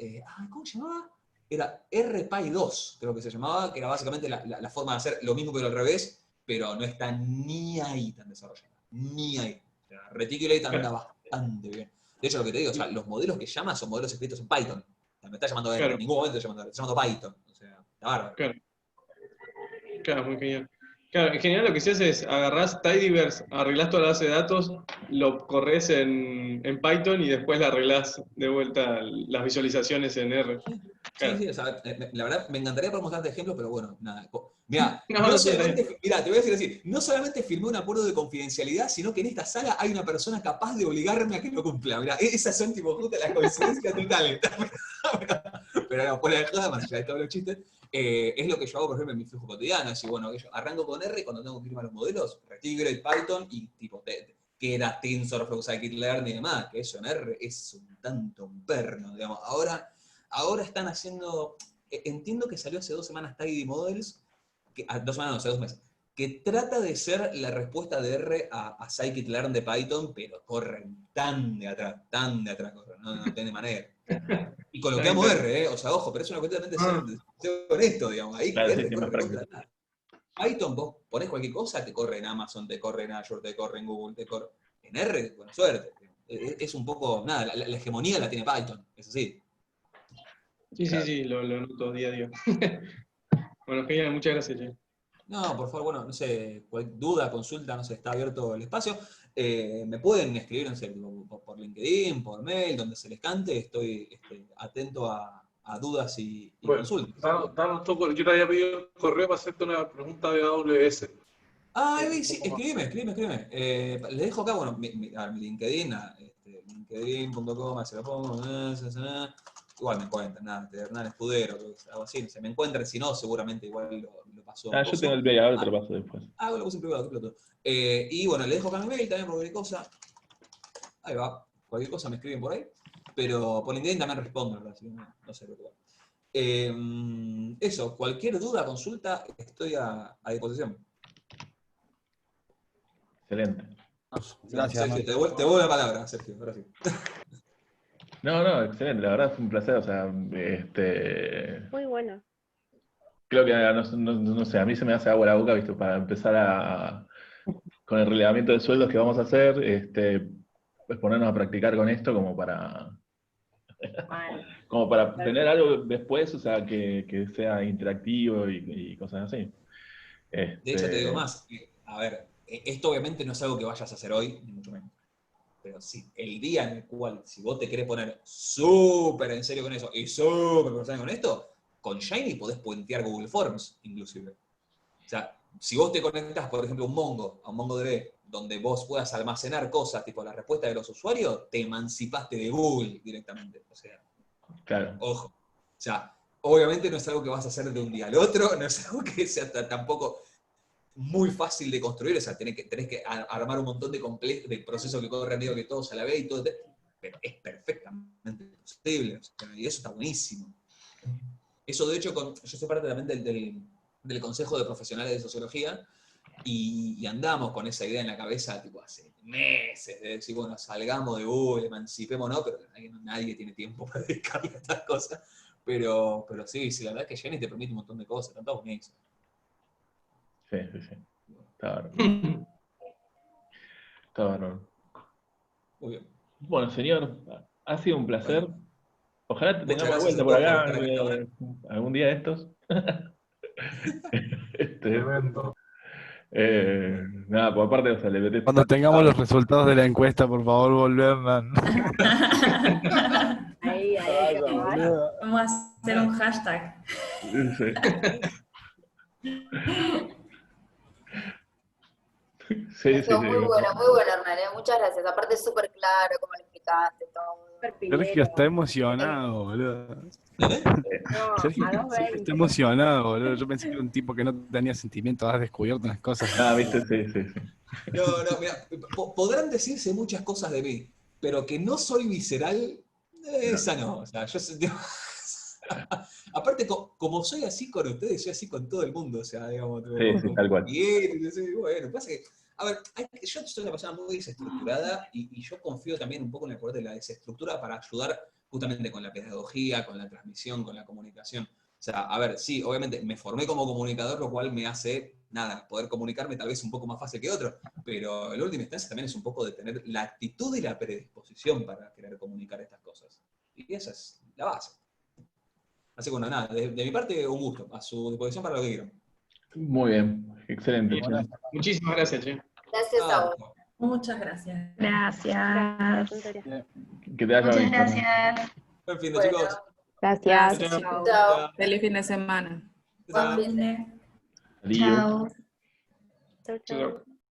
¿cómo se llamaba? Era RPy2, creo que se llamaba, que era básicamente la forma de hacer lo mismo pero al revés, pero no está ni ahí tan desarrollada. Ni ahí. O sea, Reticulate anda bastante bien. De hecho, lo que te digo, o sea, los modelos que llaman son modelos escritos en Python. O sea, me está llamando R, en ningún momento está llamando Python. O sea, está bárbaro. Claro, muy genial. Claro, en general lo que se hace es agarrás Tidyverse, arreglás toda la base de datos, lo corres en Python y después le arreglás de vuelta las visualizaciones en R. Claro. Sí, o sea, la verdad me encantaría poder mostrarte ejemplos, pero bueno, nada. Mirá, te voy a decir así, no solamente firmé un acuerdo de confidencialidad, sino que en esta sala hay una persona capaz de obligarme a que lo cumpla. Mirá, esas son tipo justo las coincidencias totales. Pero no, por la joda, más allá de todos los chistes, es lo que yo hago, por ejemplo, en mi flujo cotidiano. Es decir, bueno, yo arranco con R y cuando tengo que firmar los modelos, Reticulate, Python y tipo, que era TensorFlow, Scikit-learn y demás, que eso en R es un tanto un perno, digamos. Ahora están haciendo, entiendo que salió hace 2 semanas Tidy Models, 2 semanas, no, hace 2 meses, que trata de ser la respuesta de R a Scikit-learn de Python, pero corren tan de atrás corren, no tiene manera. Y con lo que amo R, o sea, ojo, pero es una cuestión de ser honesto, digamos, ahí claro, R corre Python, vos ponés cualquier cosa, te corre en Amazon, te corre en Azure, te corre en Google, te corre en R, buena suerte. Es un poco, nada, la hegemonía la tiene Python, eso sí. Sí, lo noto día a día. Bueno, genial, muchas gracias, Che. No, por favor, bueno, no sé, cualquier duda, consulta, no sé, está abierto el espacio. Me pueden escribir, no sé, por LinkedIn, por mail, donde se les cante, estoy atento a dudas y consultas. Yo te había pedido el correo para hacerte una pregunta de AWS. Sí, escríbeme. Les dejo acá, bueno, mi LinkedIn, linkedin.com, se lo pongo, igual me encuentran, Hernán Escudero, algo así, se me encuentran, si no, seguramente igual lo pasó. Yo tengo el mail, ahora te lo paso después. Lo puse en privado, qué pelotudo. Y bueno, le dejo acá mi mail también por cualquier cosa. Ahí va, cualquier cosa me escriben por ahí. Pero por LinkedIn también respondo, ¿verdad? Así que no sé preocupar. Eso, cualquier duda, consulta, estoy a disposición. Excelente. Gracias. Sergio, te devuelvo la palabra, Sergio, ahora sí. No, excelente, la verdad fue un placer, o sea, Muy bueno. creo que, no sé, a mí se me hace agua la boca, ¿viste? Para empezar con el relevamiento de sueldos que vamos a hacer, pues ponernos a practicar con esto como para tener algo después, o sea, que sea interactivo y cosas así. De hecho, te digo más, a ver, esto obviamente no es algo que vayas a hacer hoy, ni mucho menos. Pero sí, el día en el cual, si vos te querés poner súper en serio con eso y súper profesional con esto, con Shiny podés puentear Google Forms, inclusive. O sea, si vos te conectás, por ejemplo, a un MongoDB, donde vos puedas almacenar cosas, tipo la respuesta de los usuarios, te emancipaste de Google directamente. O sea, claro. Ojo. O sea, obviamente no es algo que vas a hacer de un día al otro, no es algo que sea tampoco muy fácil de construir, o sea, tenés que armar un montón de procesos que corren medio que todos a la vez y todo, pero es perfectamente posible, o sea, y eso está buenísimo. Eso, de hecho, yo soy parte también del Consejo de Profesionales de Sociología, y andamos con esa idea en la cabeza, tipo, hace meses, de decir, bueno, salgamos de Google, emancipémonos, pero nadie tiene tiempo para dedicarle a estas cosas, pero sí, la verdad es que Shiny te permite un montón de cosas, tanto buenísimo. Sí. Está bárbaro. Muy bien. Bueno, señor, ha sido un placer. Bueno, ojalá te muchas tengamos de gracias vuelta a por todos por acá algún día de estos. Nada, por aparte, o sea, le metés. Cuando tengamos los resultados de la encuesta, por favor, volverán. Ahí, Vamos a hacer un hashtag. Sí. Muy bueno, Hernán, muchas gracias. Aparte es súper claro como lo explicaste todo. Sergio está emocionado, boludo. Sergio a 2:20. está emocionado, boludo. Yo pensé que era un tipo que no tenía sentimientos, has descubierto unas cosas. Viste, sí. No, mira, podrán decirse muchas cosas de mí, pero que no soy visceral, esa no. O sea, yo aparte, como soy así con ustedes, soy así con todo el mundo, o sea, digamos, sí, tal cual. Bueno, pasa que, a ver, yo soy una persona muy desestructurada y yo confío también un poco en el poder de la desestructura para ayudar justamente con la pedagogía, con la transmisión, con la comunicación. O sea, a ver, sí, obviamente me formé como comunicador, lo cual me hace, poder comunicarme tal vez un poco más fácil que otro, pero en última instancia también es un poco de tener la actitud y la predisposición para querer comunicar estas cosas. Y esa es la base. Así que bueno, nada, de mi parte, un gusto, a su disposición para lo que quieran. Muy bien, excelente. Bien. Muchísimas gracias, che. Gracias a vos. Muchas gracias. Gracias. Que te haya Muchas visto. gracias. Buen fin de chicos. Gracias. Chao. Feliz fin de semana. Buen fin de- Adiós. Chao. Chau, chau.